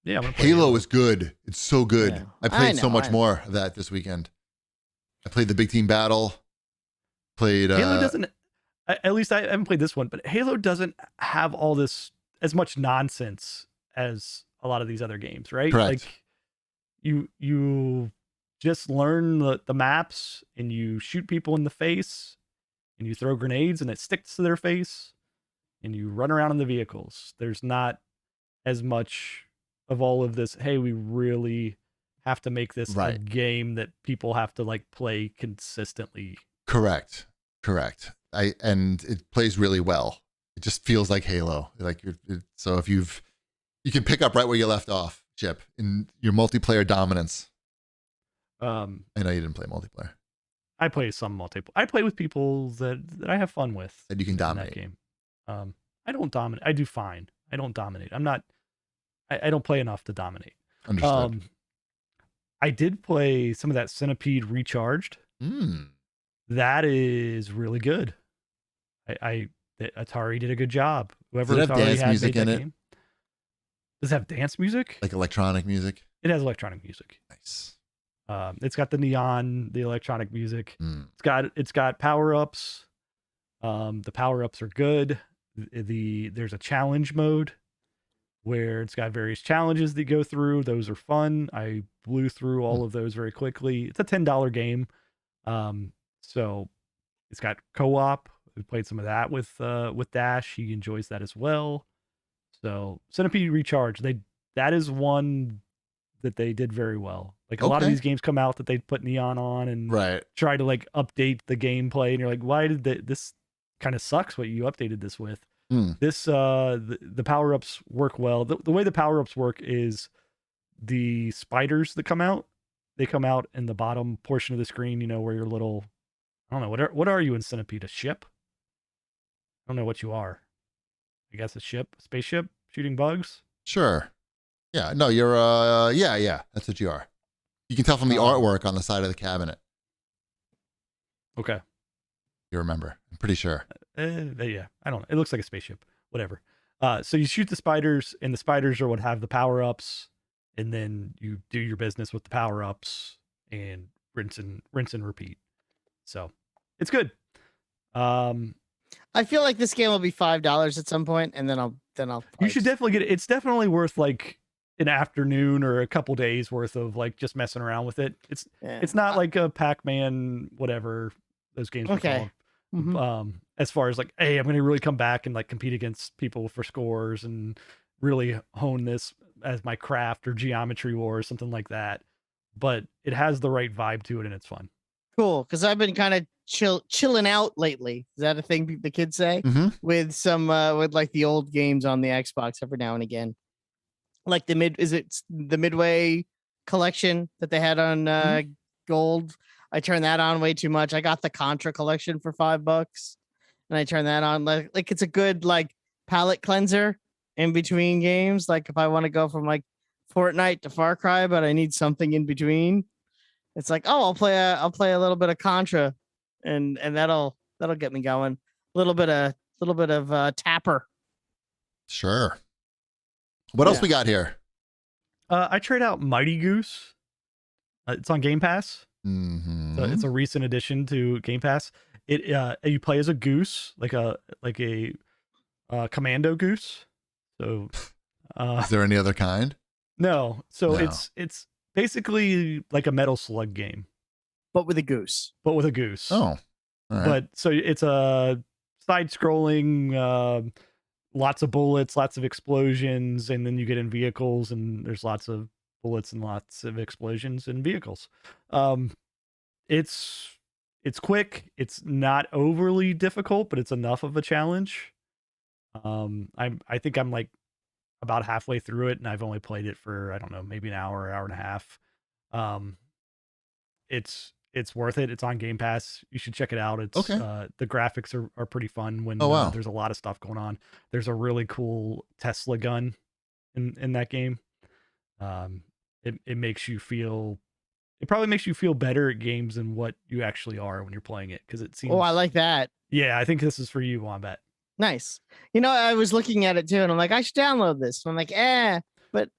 C: Yeah, I'm gonna play
B: Halo is good. It's so good.
A: Yeah.
B: I played so much more of that this weekend. I played the big team battle.
C: Halo doesn't. At least I haven't played this one, but Halo doesn't have all this as much nonsense as a lot of these other games, right?
B: Correct.
C: Like you just learn the maps and you shoot people in the face and you throw grenades and it sticks to their face and you run around in the vehicles. There's not as much of all of this. Hey, we really have to make this a game that people have to like play consistently.
B: Correct. And it plays really well. It just feels like Halo. Like so if you can pick up right where you left off, Chip, in your multiplayer dominance. I know you didn't play multiplayer.
C: I play some multiplayer. I play with people that I have fun with.
B: That you can dominate.
C: In that game. I don't dominate. I do fine. I don't dominate. I don't play enough to dominate.
B: Understood.
C: I did play some of that Centipede Recharged. That is really good. Atari did a good job. Whoever
B: Does it have
C: Atari
B: dance
C: had
B: music
C: made
B: in
C: that
B: it?
C: game. Does it have dance music?
B: Like electronic music?
C: It has electronic music.
B: Nice.
C: It's got the neon, the electronic music. It's got power-ups. The power-ups are good. There's a challenge mode where it's got various challenges that you go through. Those are fun. I blew through all of those very quickly. It's a $10 game. So it's got co-op. We played some of that with Dash. He enjoys that as well. So Centipede Recharge, that is one that they did very well. Like a lot of these games come out that they put neon on and try to like update the gameplay, and you're like, why did this kind of sucks what you updated this with? This the power-ups work well. The way the power-ups work is the spiders that come out, they come out in the bottom portion of the screen, where your little, I don't know, what are you in Centipede? A ship? I don't know what you are. I guess a spaceship shooting bugs.
B: Sure. Yeah. No, you're yeah. That's what you are. You can tell from the artwork on the side of the cabinet.
C: Okay.
B: You remember? I'm pretty sure.
C: Yeah. I don't know. It looks like a spaceship. Whatever. So you shoot the spiders, and the spiders are what have the power ups, and then you do your business with the power ups and rinse and repeat. So it's good.
A: I feel like this game will be $5 at some point, and then I'll.
C: You should definitely get it. It's definitely worth like an afternoon or a couple days worth of like just messing around with it. It's not like a Pac-Man, whatever those games are called.
A: Mm-hmm.
C: As far as like, hey, I'm going to really come back and like compete against people for scores and really hone this as my craft or geometry war or something like that. But it has the right vibe to it and it's fun.
A: Cool, because I've been kind of chilling out lately. Is that a thing the kids say? With some with like the old games on the Xbox every now and again, like the Midway collection that they had on Gold. I turned that on way too much. I got the Contra collection for $5, and I turned that on like it's a good like palate cleanser in between games. Like if I want to go from like Fortnite to Far Cry, but I need something in between. It's like, oh, I'll play a little bit of Contra, and that'll get me going. A little bit of Tapper.
B: Sure. What else we got here?
C: I tried out Mighty Goose. It's on Game Pass.
B: Mm-hmm.
C: So it's a recent addition to Game Pass. You play as a goose, like a commando goose. So,
B: is there any other kind?
C: No. So
B: No.
C: it's basically like a Metal Slug game,
A: but with a goose.
C: But with a goose.
B: Oh, all right.
C: But so it's a side-scrolling, lots of bullets, lots of explosions, and then you get in vehicles, and there's lots of bullets and lots of explosions in vehicles. It's quick. It's not overly difficult, but it's enough of a challenge. I think I'm like about halfway through it, and I've only played it for, I don't know, maybe an hour and a half. It's worth it. It's on Game Pass. You should check it out. It's
B: okay.
C: The graphics are pretty fun when there's a lot of stuff going on. There's a really cool Tesla gun in that game. It makes you feel. It probably makes you feel better at games than what you actually are when you're playing it, because it seems.
A: Oh, I like that.
C: Yeah, I think this is for you, Wombat.
A: Nice. You know, I was looking at it too, and I'm like, I should download this. I'm like, but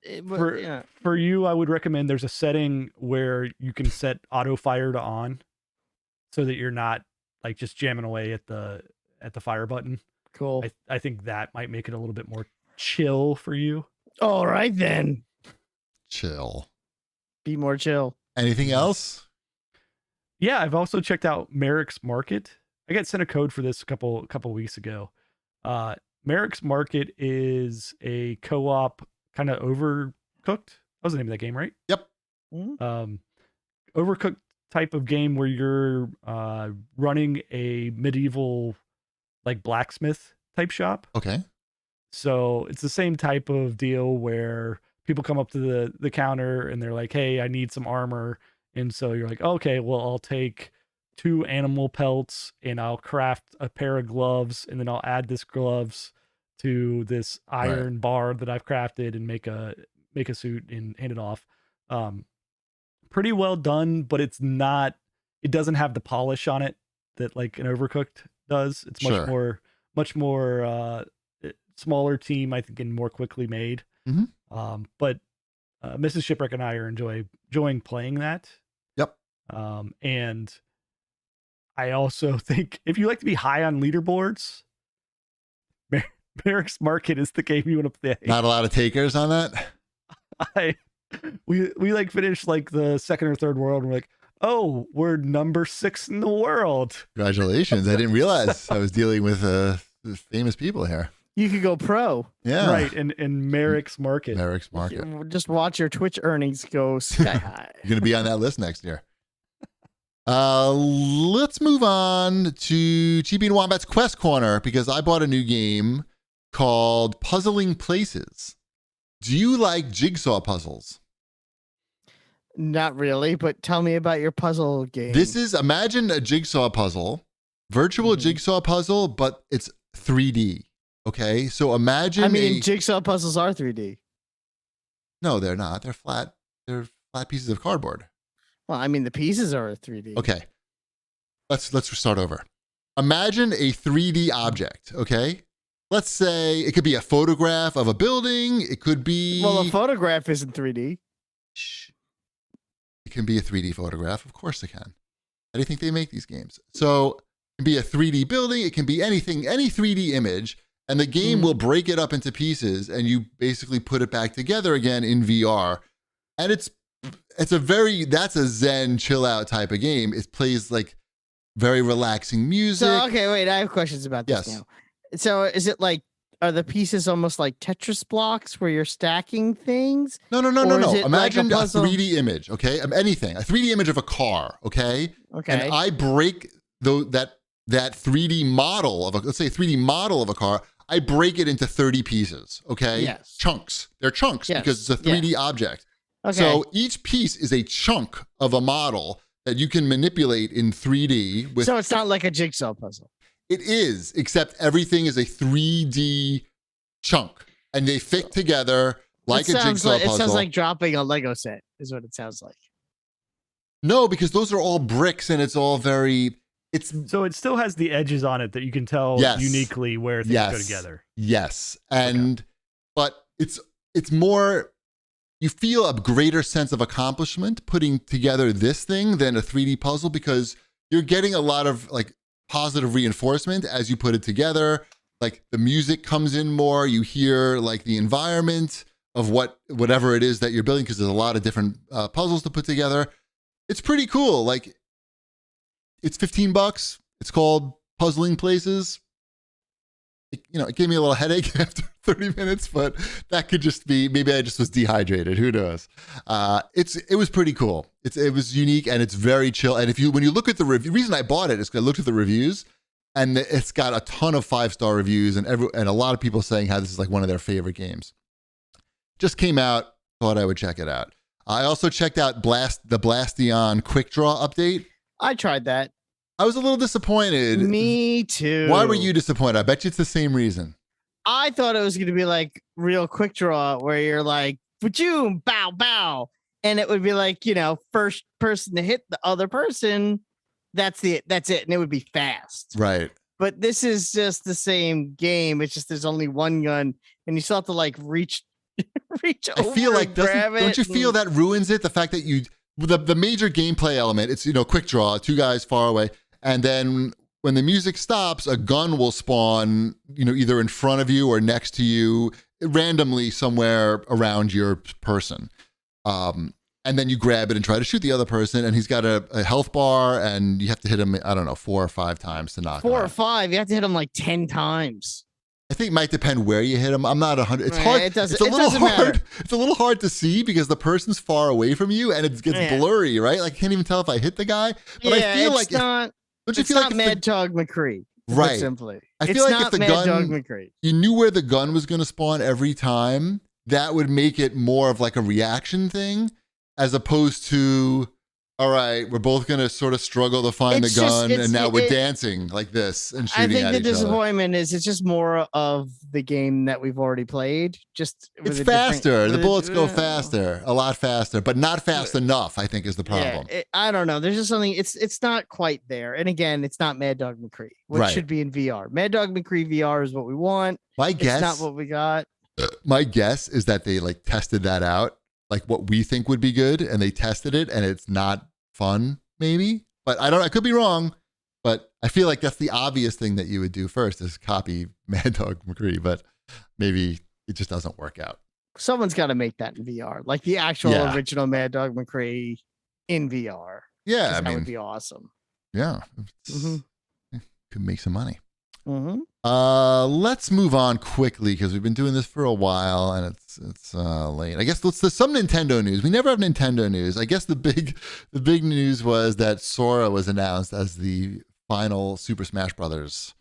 C: for you, I would recommend there's a setting where you can set auto fire to on, so that you're not like just jamming away at the fire button.
A: Cool.
C: I think that might make it a little bit more chill for you.
A: All right then.
B: Chill.
A: Be more chill.
B: Anything else?
C: Yeah, I've also checked out Merrick's Market. I got sent a code for this a couple weeks ago. Merrick's Market is a co-op kind of Overcooked. That was the name of that game, right?
B: Yep.
A: Mm-hmm.
C: Overcooked type of game where you're running a medieval like blacksmith type shop.
B: Okay.
C: So it's the same type of deal where people come up to the counter and they're like, hey, I need some armor. And so you're like, okay, well, I'll take 2 animal pelts and I'll craft a pair of gloves, and then I'll add this gloves to this iron bar that I've crafted and make a suit and hand it off. Pretty well done, but it doesn't have the polish on it that like an Overcooked does. It's much more smaller team, I think, and more quickly made.
B: Mm-hmm.
C: But Mrs. Shipwreck and I are enjoying playing that.
B: Yep.
C: And I also think if you like to be high on leaderboards, Merrick's Market is the game you want to play.
B: Not a lot of takers on that.
C: We like finished like the second or third world, and we're like, oh, we're number 6 in the world.
B: Congratulations! I didn't realize I was dealing with famous people here.
A: You could go pro.
B: Yeah.
C: Right. In Merrick's Market.
B: Merrick's Market.
A: Just watch your Twitch earnings go sky high.
B: You're going to be on that list next year. Let's move on to Chibi and Wombat's Quest Corner, because I bought a new game called Puzzling Places. Do you like jigsaw puzzles?
A: Not really, but tell me about your puzzle game.
B: Imagine a jigsaw puzzle, virtual jigsaw puzzle, but it's 3D. Okay, so imagine.
A: Jigsaw puzzles are 3D.
B: No, they're not. They're flat. They're flat pieces of cardboard.
A: Well, the pieces are 3D.
B: Okay, let's start over. Imagine a 3D object. Okay, let's say it could be a photograph of a building. It could be.
A: Well, a photograph isn't 3D.
B: Shh. It can be a 3D photograph. Of course it can. How do you think they make these games? So it can be a 3D building. It can be anything, any 3D image. And the game will break it up into pieces, and you basically put it back together again in VR. And that's a Zen chill out type of game. It plays like very relaxing music.
A: So, okay, wait, I have questions about this now. So is it like, are the pieces almost like Tetris blocks where you're stacking things?
B: No. Imagine like a 3D image, okay? Anything, a 3D image of a car, okay?
A: Okay.
B: And I break that 3D model of let's say 3D model of a car. I break it into 30 pieces, okay?
A: Yes.
B: Chunks. They're chunks because it's a 3D object.
A: Okay.
B: So each piece is a chunk of a model that you can manipulate in 3D.
A: So it's not like a jigsaw puzzle.
B: It is, except everything is a 3D chunk. and they fit together like a
A: sounds
B: jigsaw
A: like,
B: puzzle.
A: It sounds like dropping a Lego set is what it sounds like.
B: No, because those are all bricks, and it's all very.
C: So it still has the edges on it that you can tell
B: Yes.
C: uniquely where things go together.
B: Yes, and but it's more. You feel a greater sense of accomplishment putting together this thing than a 3D puzzle because you're getting a lot of like positive reinforcement as you put it together. Like the music comes in more. You hear like the environment of whatever it is that you're building because there's a lot of different puzzles to put together. It's pretty cool. Like it's $15. It's called Puzzling Places. It gave me a little headache after 30 minutes, but that could just be, maybe I just was dehydrated. Who knows? It was pretty cool. It was unique and it's very chill. And when you look at the review, reason I bought it is because I looked at the reviews and it's got a ton of 5-star reviews and a lot of people saying how this is like one of their favorite games. Just came out, thought I would check it out. I also checked out the Blastion Quick Draw update.
A: I tried that.
B: I was a little disappointed.
A: Me too.
B: Why were you disappointed? I bet you it's the same reason.
A: I thought it was going to be like real quick draw where you're like, boom, bow, bow. And it would be like, first person to hit the other person. That's it. And it would be fast.
B: Right.
A: But this is just the same game. It's just there's only one gun and you still have to like reach
B: I feel like, don't you feel that ruins it? The fact that the major gameplay element, it's, quick draw, 2 guys far away. And then when the music stops, a gun will spawn, either in front of you or next to you, randomly somewhere around your person. And then you grab it and try to shoot the other person. And he's got a health bar and you have to hit him, I don't know, 4 or 5 times to knock him out.
A: 4 or 5. You have to hit him like 10 times.
B: I think it might depend where you hit him. I'm not 100. It's hard. It's a little hard.
A: Matter.
B: It's a little hard to see because the person's far away from you and it gets blurry, right? Like I can't even tell if I hit the guy. But I feel like
A: not.
B: Don't you
A: it's
B: feel
A: not
B: like
A: Mad Dog McCree?
B: Right.
A: Simply.
B: I feel like if the
A: Mad Dog
B: gun,
A: McCree.
B: You knew where the gun was going to spawn every time, that would make it more of like a reaction thing as opposed to, all right, we're both going to sort of struggle to find the gun and now we're dancing like this and shooting at each other.
A: I think the disappointment is it's just more of the game that we've already played.
B: It's faster. The bullets go faster, a lot faster, but not fast enough, I think is the problem.
A: Yeah, I don't know. There's just something, it's not quite there. And again, it's not Mad Dog McCree, which should be in VR. Mad Dog McCree VR is what we want. It's not what we got.
B: My guess is that they like tested that out, like what we think would be good, and they tested it and it's not fun, maybe, but I could be wrong, but I feel like that's the obvious thing that you would do first is copy Mad Dog McCree, but maybe it just doesn't work out.
A: Someone's got to make that in VR, like the actual original Mad Dog McCree in VR.
B: Yeah,
A: that would be awesome.
B: Yeah, could make some money.
A: Mm-hmm.
B: Let's move on quickly because we've been doing this for a while and it's late. I guess there's some Nintendo news. We never have Nintendo news. I guess the big news was that Sora was announced as the final Super Smash Brothers.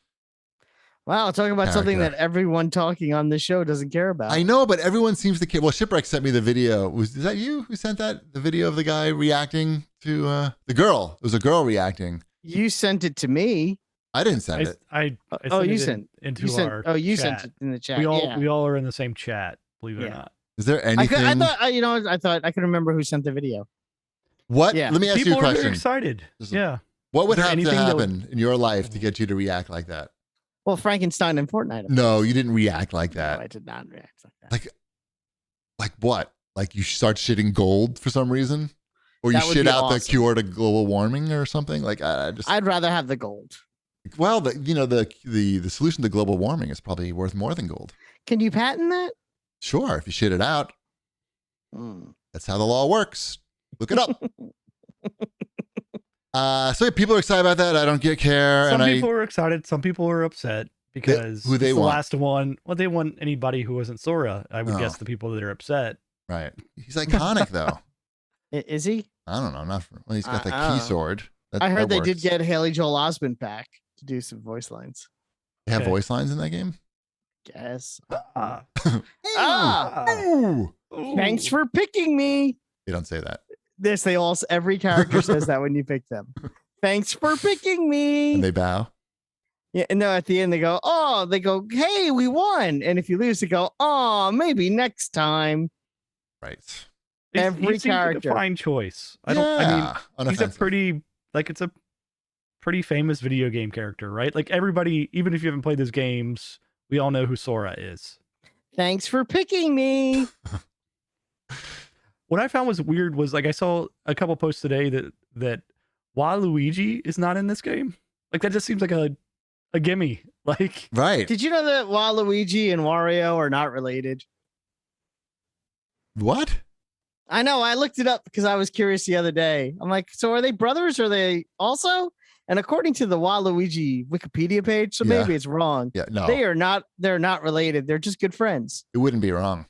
A: Wow, talking about something that everyone talking on this show doesn't care about.
B: I know, but everyone seems to care. Well, Shipwreck sent me the video. Is that you who sent that? The video of the guy reacting to the girl. It was a girl reacting.
A: You sent it to me.
B: I didn't send it.
C: You sent our
A: you
C: chat.
A: sent it in the chat.
C: We all are in the same chat, believe it or not.
B: Is there anything?
A: I thought I could remember who sent the video.
B: What? Yeah. Let me ask you a question.
C: People are very excited.
B: What would have to happen in your life to get you to react like that?
A: Well, Frankenstein and Fortnite.
B: No, you didn't react like that.
A: No, I did not react like that.
B: Like what? Like you start shitting gold for some reason? Or you shit out the cure to global warming or something? Like I'd
A: rather have the gold.
B: Well, the solution to global warming is probably worth more than gold.
A: Can you patent that?
B: Sure, if you shit it out. That's how the law works. Look it up. So people are excited about that. I don't care.
C: Some people are excited. Some people are upset because
B: who they
C: the
B: want.
C: last one. Well, they want anybody who wasn't Sora. I would guess the people that are upset.
B: Right. He's iconic though.
A: Is he?
B: I don't know. He's got the key sword.
A: I heard they did get Haley Joel Osment back to do some voice lines.
B: They have voice lines in that game?
A: Guess.
B: Ooh.
A: Thanks for picking me.
B: They don't say that.
A: Every character says that when you pick them. Thanks for picking me.
B: And they bow.
A: Yeah, and no, at the end they go, hey, we won. And if you lose, they go, oh, maybe next time.
B: Right.
A: Every
C: he seems like
A: character.
C: a fine choice. I mean, he's a pretty, like, it's a pretty famous video game character, right? Like, everybody, even if you haven't played those games, we all know who Sora is.
A: Thanks for picking me.
C: What I found was weird was, like, I saw a couple posts today that Waluigi is not in this game. Like, that just seems like a gimme. Like,
B: right.
A: Did you know that Waluigi and Wario are not related?
B: What?
A: I know. I looked it up because I was curious the other day. I'm like, so are they brothers? Or are they also? And according to the Waluigi Wikipedia page, so maybe it's wrong.
B: Yeah, no.
A: They're not related. They're just good friends.
B: It wouldn't be wrong.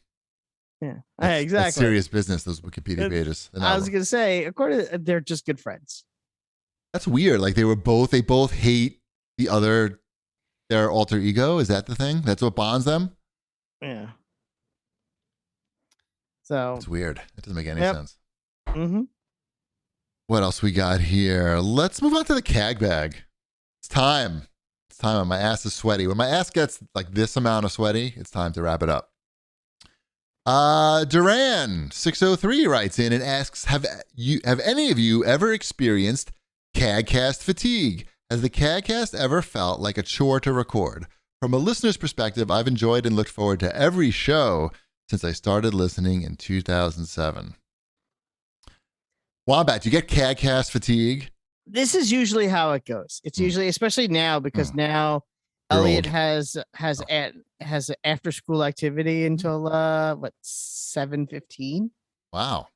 A: Yeah, exactly.
B: That's serious business, those Wikipedia pages.
A: I was going to say, according to, they're just good friends.
B: That's weird. Like they both hate the other, their alter ego. Is that the thing? That's what bonds them?
A: Yeah. So
B: it's weird. It doesn't make any sense.
A: Mm-hmm.
B: What else we got here? Let's move on to the CAG bag. It's time. It's time. My ass is sweaty. When my ass gets like this amount of sweaty, it's time to wrap it up. Duran 603 writes in and asks, have any of you ever experienced CAGcast fatigue? Has the CAGcast ever felt like a chore to record? From a listener's perspective, I've enjoyed and looked forward to every show since I started listening in 2007. Wombat, do you get CAGcast fatigue?
A: This is usually how it goes. It's usually, especially now, because now
B: You're
A: Elliot
B: old.
A: has after school activity until 7:15.
B: Wow.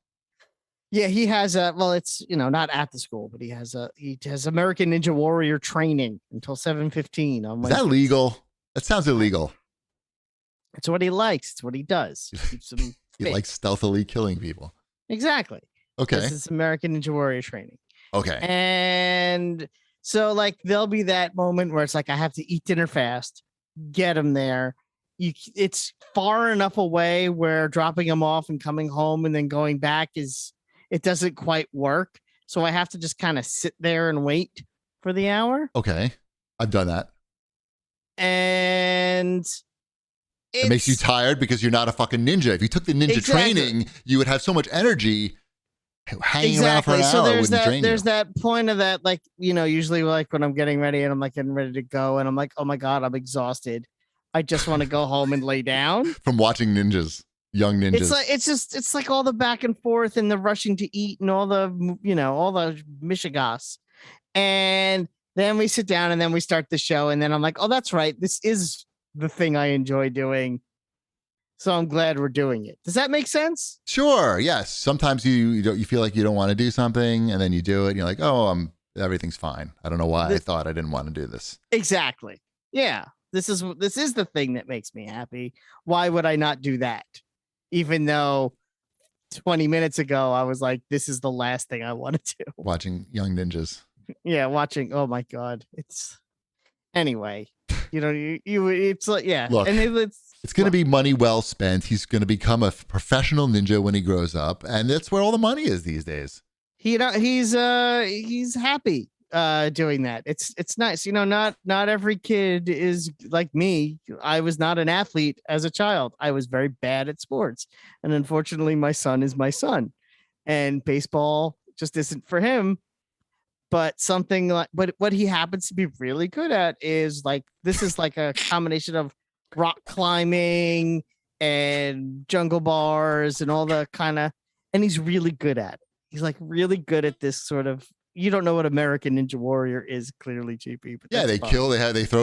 A: Yeah, he has it's not at the school, but he has American Ninja Warrior training until 7:15 on
B: Is that legal? That sounds illegal.
A: It's what he likes. It's what he does.
B: He likes stealthily killing people.
A: Exactly.
B: Okay.
A: This is American Ninja Warrior training.
B: Okay.
A: And so like there'll be that moment where it's like I have to eat dinner fast, get him there. It's far enough away where dropping him off and coming home and then going back it doesn't quite work. So I have to just kind of sit there and wait for the hour.
B: Okay. I've done that.
A: And
B: it makes you tired because you're not a fucking ninja. If you took the ninja training, you would have so much energy hanging around for an hour.
A: There's that point of that, like, usually like when I'm getting ready and I'm like getting ready to go and I'm like, oh my God, I'm exhausted. I just want to go home and lay down.
B: From watching ninjas, young ninjas.
A: It's like all the back and forth and the rushing to eat and all the mishigas. And then we sit down and then we start the show. And then I'm like, oh, that's right. This is the thing I enjoy doing. So I'm glad we're doing it. Does that make sense?
B: Sure. Yes. Sometimes you feel like you don't want to do something and then you do it and you're like, oh, everything's fine. I don't know why I thought I didn't want to do this.
A: Exactly. Yeah. This is the thing that makes me happy. Why would I not do that? Even though 20 minutes ago, I was like, this is the last thing I want to do.
B: Watching young ninjas.
A: Yeah. Oh my God. Anyway, it's like, yeah.
B: Look,
A: and
B: it's going to be money well spent. He's going to become a professional ninja when he grows up. And that's where all the money is these days.
A: He's happy doing that. It's nice. Not every kid is like me. I was not an athlete as a child. I was very bad at sports. And unfortunately, my son is my son. And baseball just isn't for him. But what he happens to be really good at is like, this is like a combination of rock climbing and jungle bars and all the and he's really good at it. He's like really good at this sort of, you don't know what American Ninja Warrior is, clearly, GP. But
B: yeah, they throw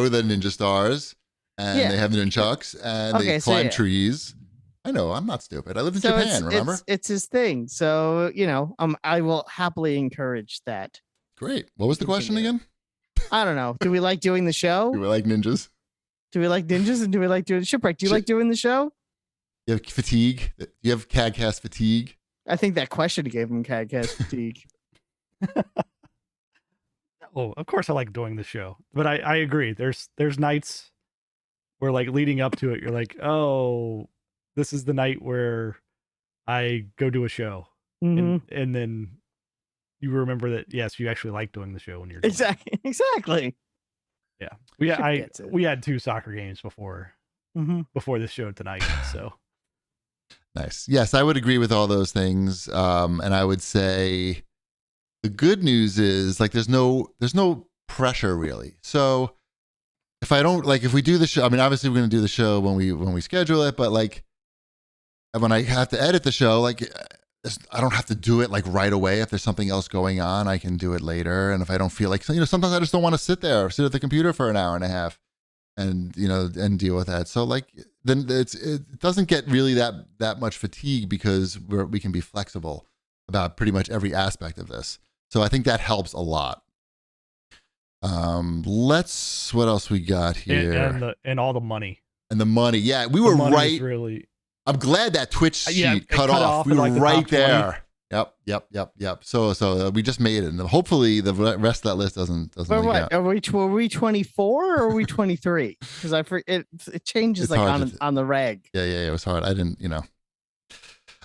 B: the ninja stars and they have the nunchucks and they climb trees. I know, I'm not stupid. I live in Japan, remember?
A: It's his thing. So, I will happily encourage that.
B: Great. What was the question again?
A: I don't know. Do we like doing the show?
B: Do we like ninjas?
A: Do we like ninjas and do we like doing Shipwreck? Do you like doing the show?
B: You have fatigue? You have CAGcast fatigue?
A: I think that question gave him CAGcast fatigue.
C: Oh, of course I like doing the show. But I agree. There's nights where, like, leading up to it, you're like, oh, this is the night where I go do a show.
A: Mm-hmm.
C: And then you remember that, yes, you actually like doing the show when you're doing
A: Exactly.
C: Yeah,
A: Chip gets it.
C: we had 2 soccer games before
A: Mhm.
C: this show tonight. So
B: Nice. Yes, I would agree with all those things. And I would say the good news is like there's no pressure really. So if we do the show, I mean, obviously we're going to do the show when we schedule it, but like when I have to edit the show, like I don't have to do it like right away. If there's something else going on, I can do it later. And if I don't feel like, sometimes I just don't want to sit at the computer for an hour and a half and, and deal with that. So like, then it doesn't get really that much fatigue because we can be flexible about pretty much every aspect of this. So I think that helps a lot. What else we got here?
C: And all the money.
B: And the money. Yeah, we were right.
C: Really,
B: I'm glad that Twitch sheet cut off. We were
C: like
B: right there. Yep. So we just made it, and hopefully the rest of that list doesn't.
A: But what are we? Were we 24 or are we 23? Because I forget it changes like on the reg.
B: Yeah. It was hard. I didn't.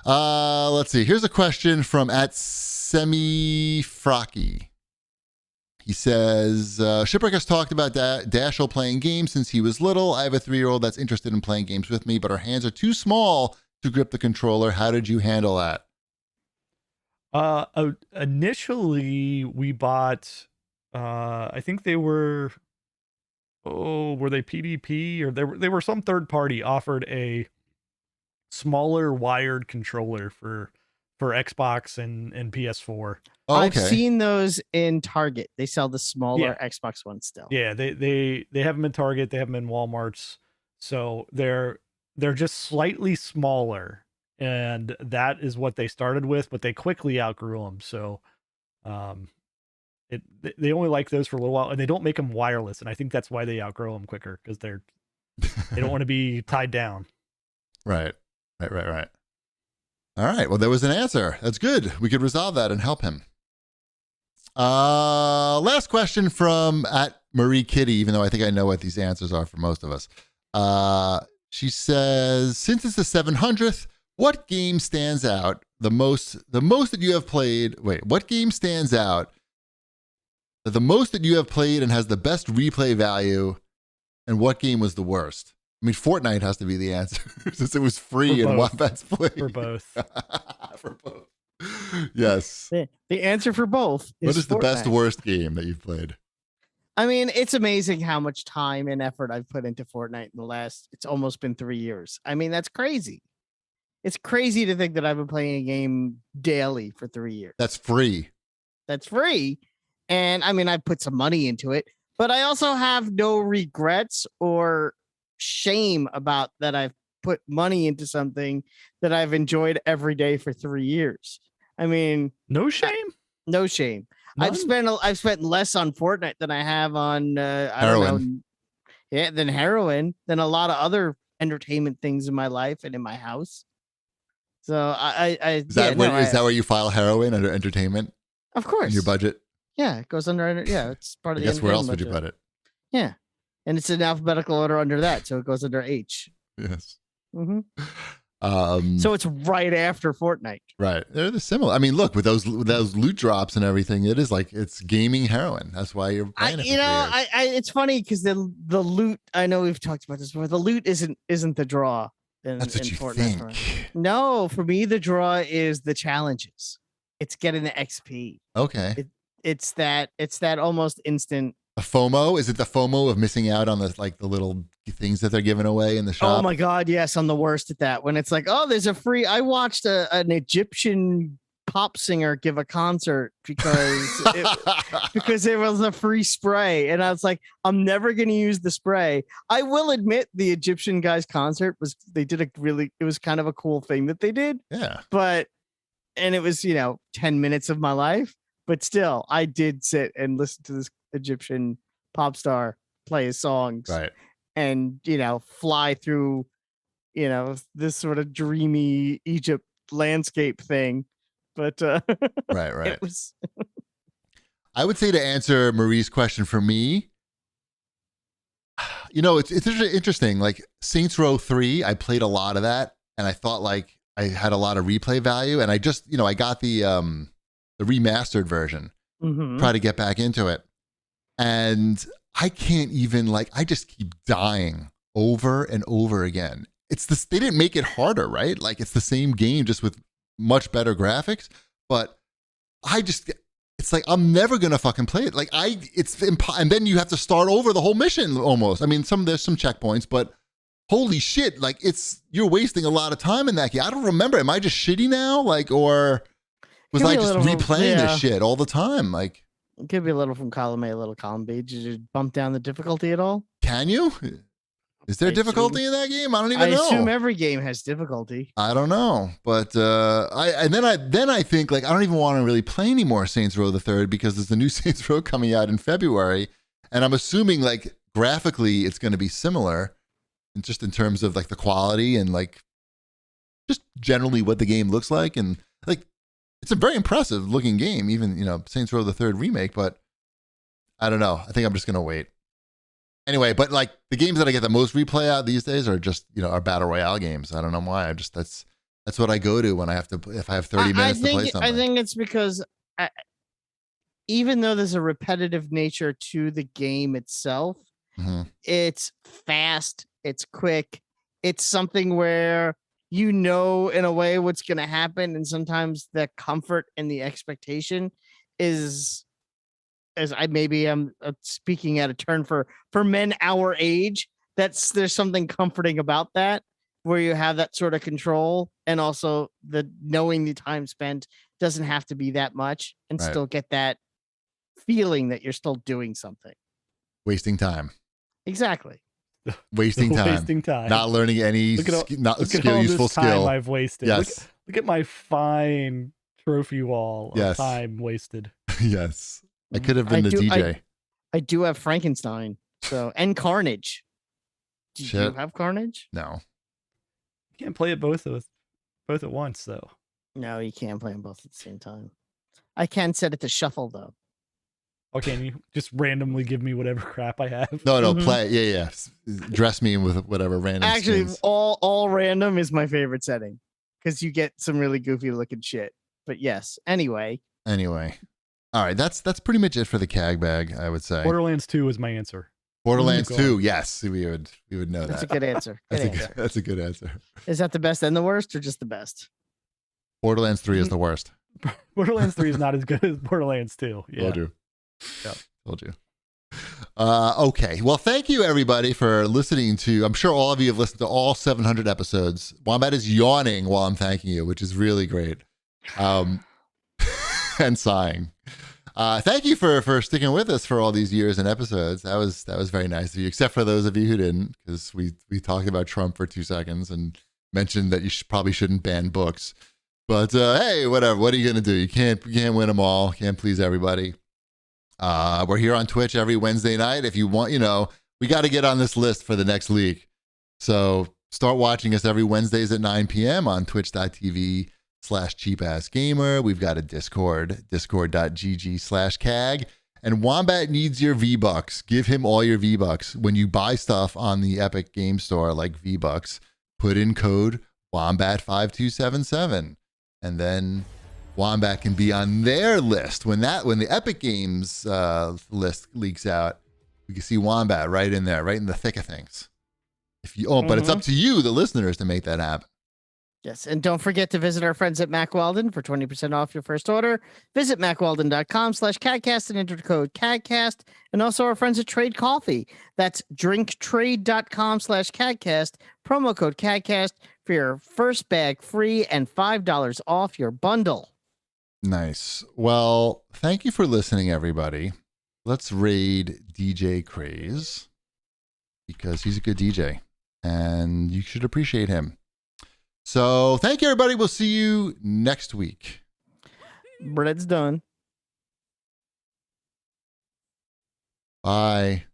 B: Let's see. Here's a question from @semifrocky. He says, Shipwreck has talked about Dashel playing games since he was little. I have a 3-year-old that's interested in playing games with me, but her hands are too small to grip the controller. How did you handle that?
C: Initially, we bought, I think they were they PDP or they were some third party offered a smaller wired controller for Xbox and PS4.
B: Oh, okay.
A: I've seen those in Target. They sell the smaller Xbox ones still.
C: Yeah, they have them in Target. They have them in Walmart's. So they're just slightly smaller, and that is what they started with. But they quickly outgrew them. So, they only like those for a little while, and they don't make them wireless. And I think that's why they outgrow them quicker because they don't want to be tied down.
B: Right. All right. Well, there was an answer. That's good. We could resolve that and help him. Last question from @MarieKitty, even though I think I know what these answers are for most of us. She says, since it's the 700th, what game stands out the most that you have played? Wait, what game stands out the most that you have played and has the best replay value? And what game was the worst? I mean, Fortnite has to be the answer since it was free and Wombat's played.
C: For both.
B: For both. Yes.
A: The answer for both is
B: what is the
A: Fortnite.
B: best worst game that you've played?
A: I mean, it's amazing how much time and effort I've put into Fortnite in it's almost been 3 years. I mean, that's crazy. It's crazy to think that I've been playing a game daily for 3 years.
B: That's free.
A: And I mean, I put some money into it, but I also have no regrets or shame about that I've put money into something that I've enjoyed every day for 3 years. I mean,
C: no shame.
A: No shame.
C: None?
A: I've spent less on Fortnite than I have on heroin. Than heroin, than a lot of other entertainment things in my life and in my house. So is that
B: where you file heroin under entertainment?
A: Of course.
B: In your budget?
A: Yeah, it goes under. Yeah, it's part of the.
B: I guess where else would you put it?
A: Yeah, and it's in alphabetical order under that, so it goes under H.
B: Yes.
A: Mm-hmm. So it's right after Fortnite.
B: Right, they're similar. I mean, look with those loot drops and everything, it is like it's gaming heroin. That's why you're playing it.
A: It's funny because the loot. I know we've talked about this before. The loot isn't the draw.
B: That's what you
A: Fortnite.
B: think.
A: No, for me the draw is the challenges. It's getting the XP.
B: Okay.
A: It's that almost instant.
B: A FOMO? Is it the FOMO of missing out on the little things that they're giving away in the shop?
A: Oh my God, yes, I'm the worst at that. When it's like, oh, there's a free. I watched an Egyptian pop singer give a concert because it was a free spray, and I was like, I'm never going to use the spray. I will admit the Egyptian guy's concert it was kind of a cool thing that they did.
B: Yeah,
A: and it was 10 minutes of my life. But still, I did sit and listen to this Egyptian pop star play his songs,
B: right?
A: And fly through, this sort of dreamy Egypt landscape thing. But
B: right.
A: It was.
B: I would say to answer Marie's question for me, it's interesting. Like Saints Row 3, I played a lot of that, and I thought like I had a lot of replay value, and I just I got the remastered version.
A: Mm-hmm.
B: Try to get back into it. And I can't even I just keep dying over and over again. It's this, they didn't make it harder, right? Like it's the same game just with much better graphics, but it's like I'm never gonna fucking play it. Like and then you have to start over the whole mission almost. I mean, there's some checkpoints, but holy shit, like you're wasting a lot of time in that game. I don't remember. Am I just shitty now? Or was I just replaying this shit all the time? Like
A: it could be a little from column A, a little column B. Did you bump down the difficulty at all?
B: Can you? Is there difficulty in that game? I don't even know.
A: I assume every game has difficulty.
B: I don't know, but then I think I don't even want to really play any more Saints Row the Third because there's a new Saints Row coming out in February, and I'm assuming graphically it's going to be similar, and just in terms of the quality and just generally what the game looks like, and it's a very impressive looking game, even Saints Row the Third remake, but I don't know. I think I'm just going to wait. Anyway, but the games that I get the most replay out these days are just, are battle royale games. I don't know why. that's what I go to when I have to, if I have 30 minutes to play something.
A: I think it's because even though there's a repetitive nature to the game itself, it's fast, it's quick, it's something where in a way what's going to happen, and sometimes the comfort and the expectation is, as I'm speaking out of turn for men our age, there's something comforting about that, where you have that sort of control, and also the knowing the time spent doesn't have to be that much, and still get that feeling that you're still doing something.
B: Wasting time.
A: Exactly.
B: Wasting time. Not learning any useful skill
C: I've wasted.
B: Yes.
C: Look at my fine trophy wall of time wasted.
B: Yes. I could have been the DJ.
A: I do have Frankenstein, and Carnage. Do you have Carnage?
B: No.
C: You can't play it both at once, though.
A: No, you can't play them both at the same time. I can set it to shuffle, though.
C: Oh, can you just randomly give me whatever crap I have?
B: No, play. Yeah. Dress me with whatever random.
A: Actually,
B: skins.
A: all random is my favorite setting because you get some really goofy looking shit. But yes, anyway.
B: All right, that's pretty much it for the CAG bag, I would say.
C: Borderlands 2 is my answer.
B: Borderlands 2, yes, we would know that.
A: That's a good answer.
B: That's a good answer.
A: Is that the best and the worst, or just the best?
B: Borderlands 3 is the worst.
C: Borderlands 3 is not as good as Borderlands 2. Yeah.
B: Told you.
C: Yep.
B: Told you. Okay. Well, thank you everybody for listening to. I'm sure all of you have listened to all 700 episodes. Wombat is yawning while I'm thanking you, which is really great. And sighing. Thank you for sticking with us for all these years and episodes. That was very nice of you, except for those of you who didn't, because we talked about Trump for 2 seconds and mentioned that you probably shouldn't ban books. But hey, whatever. What are you gonna do? You can't win them all. Can't please everybody. We're here on Twitch every Wednesday night. If you want, we got to get on this list for the next league. So start watching us every Wednesdays at 9 p.m. on twitch.tv/cheapassgamer. We've got a Discord, discord.gg/CAG. And Wombat needs your V-Bucks. Give him all your V-Bucks. When you buy stuff on the Epic Game Store like V-Bucks, put in code Wombat5277. And then Wombat can be on their list. When the Epic Games list leaks out, we can see Wombat right in there, right in the thick of things. But it's up to you, the listeners, to make that happen.
A: Yes, and don't forget to visit our friends at Mac Weldon for 20% off your first order. Visit macweldon.com/CAGcast and enter the code CAGcast. And also our friends at Trade Coffee. That's drinktrade.com/CAGcast. Promo code CAGcast for your first bag free and $5 off your bundle.
B: Nice. Well, thank you for listening, everybody. Let's raid DJ Craze because he's a good DJ and you should appreciate him. So thank you, everybody. We'll see you next week.
A: Bread's done.
B: Bye.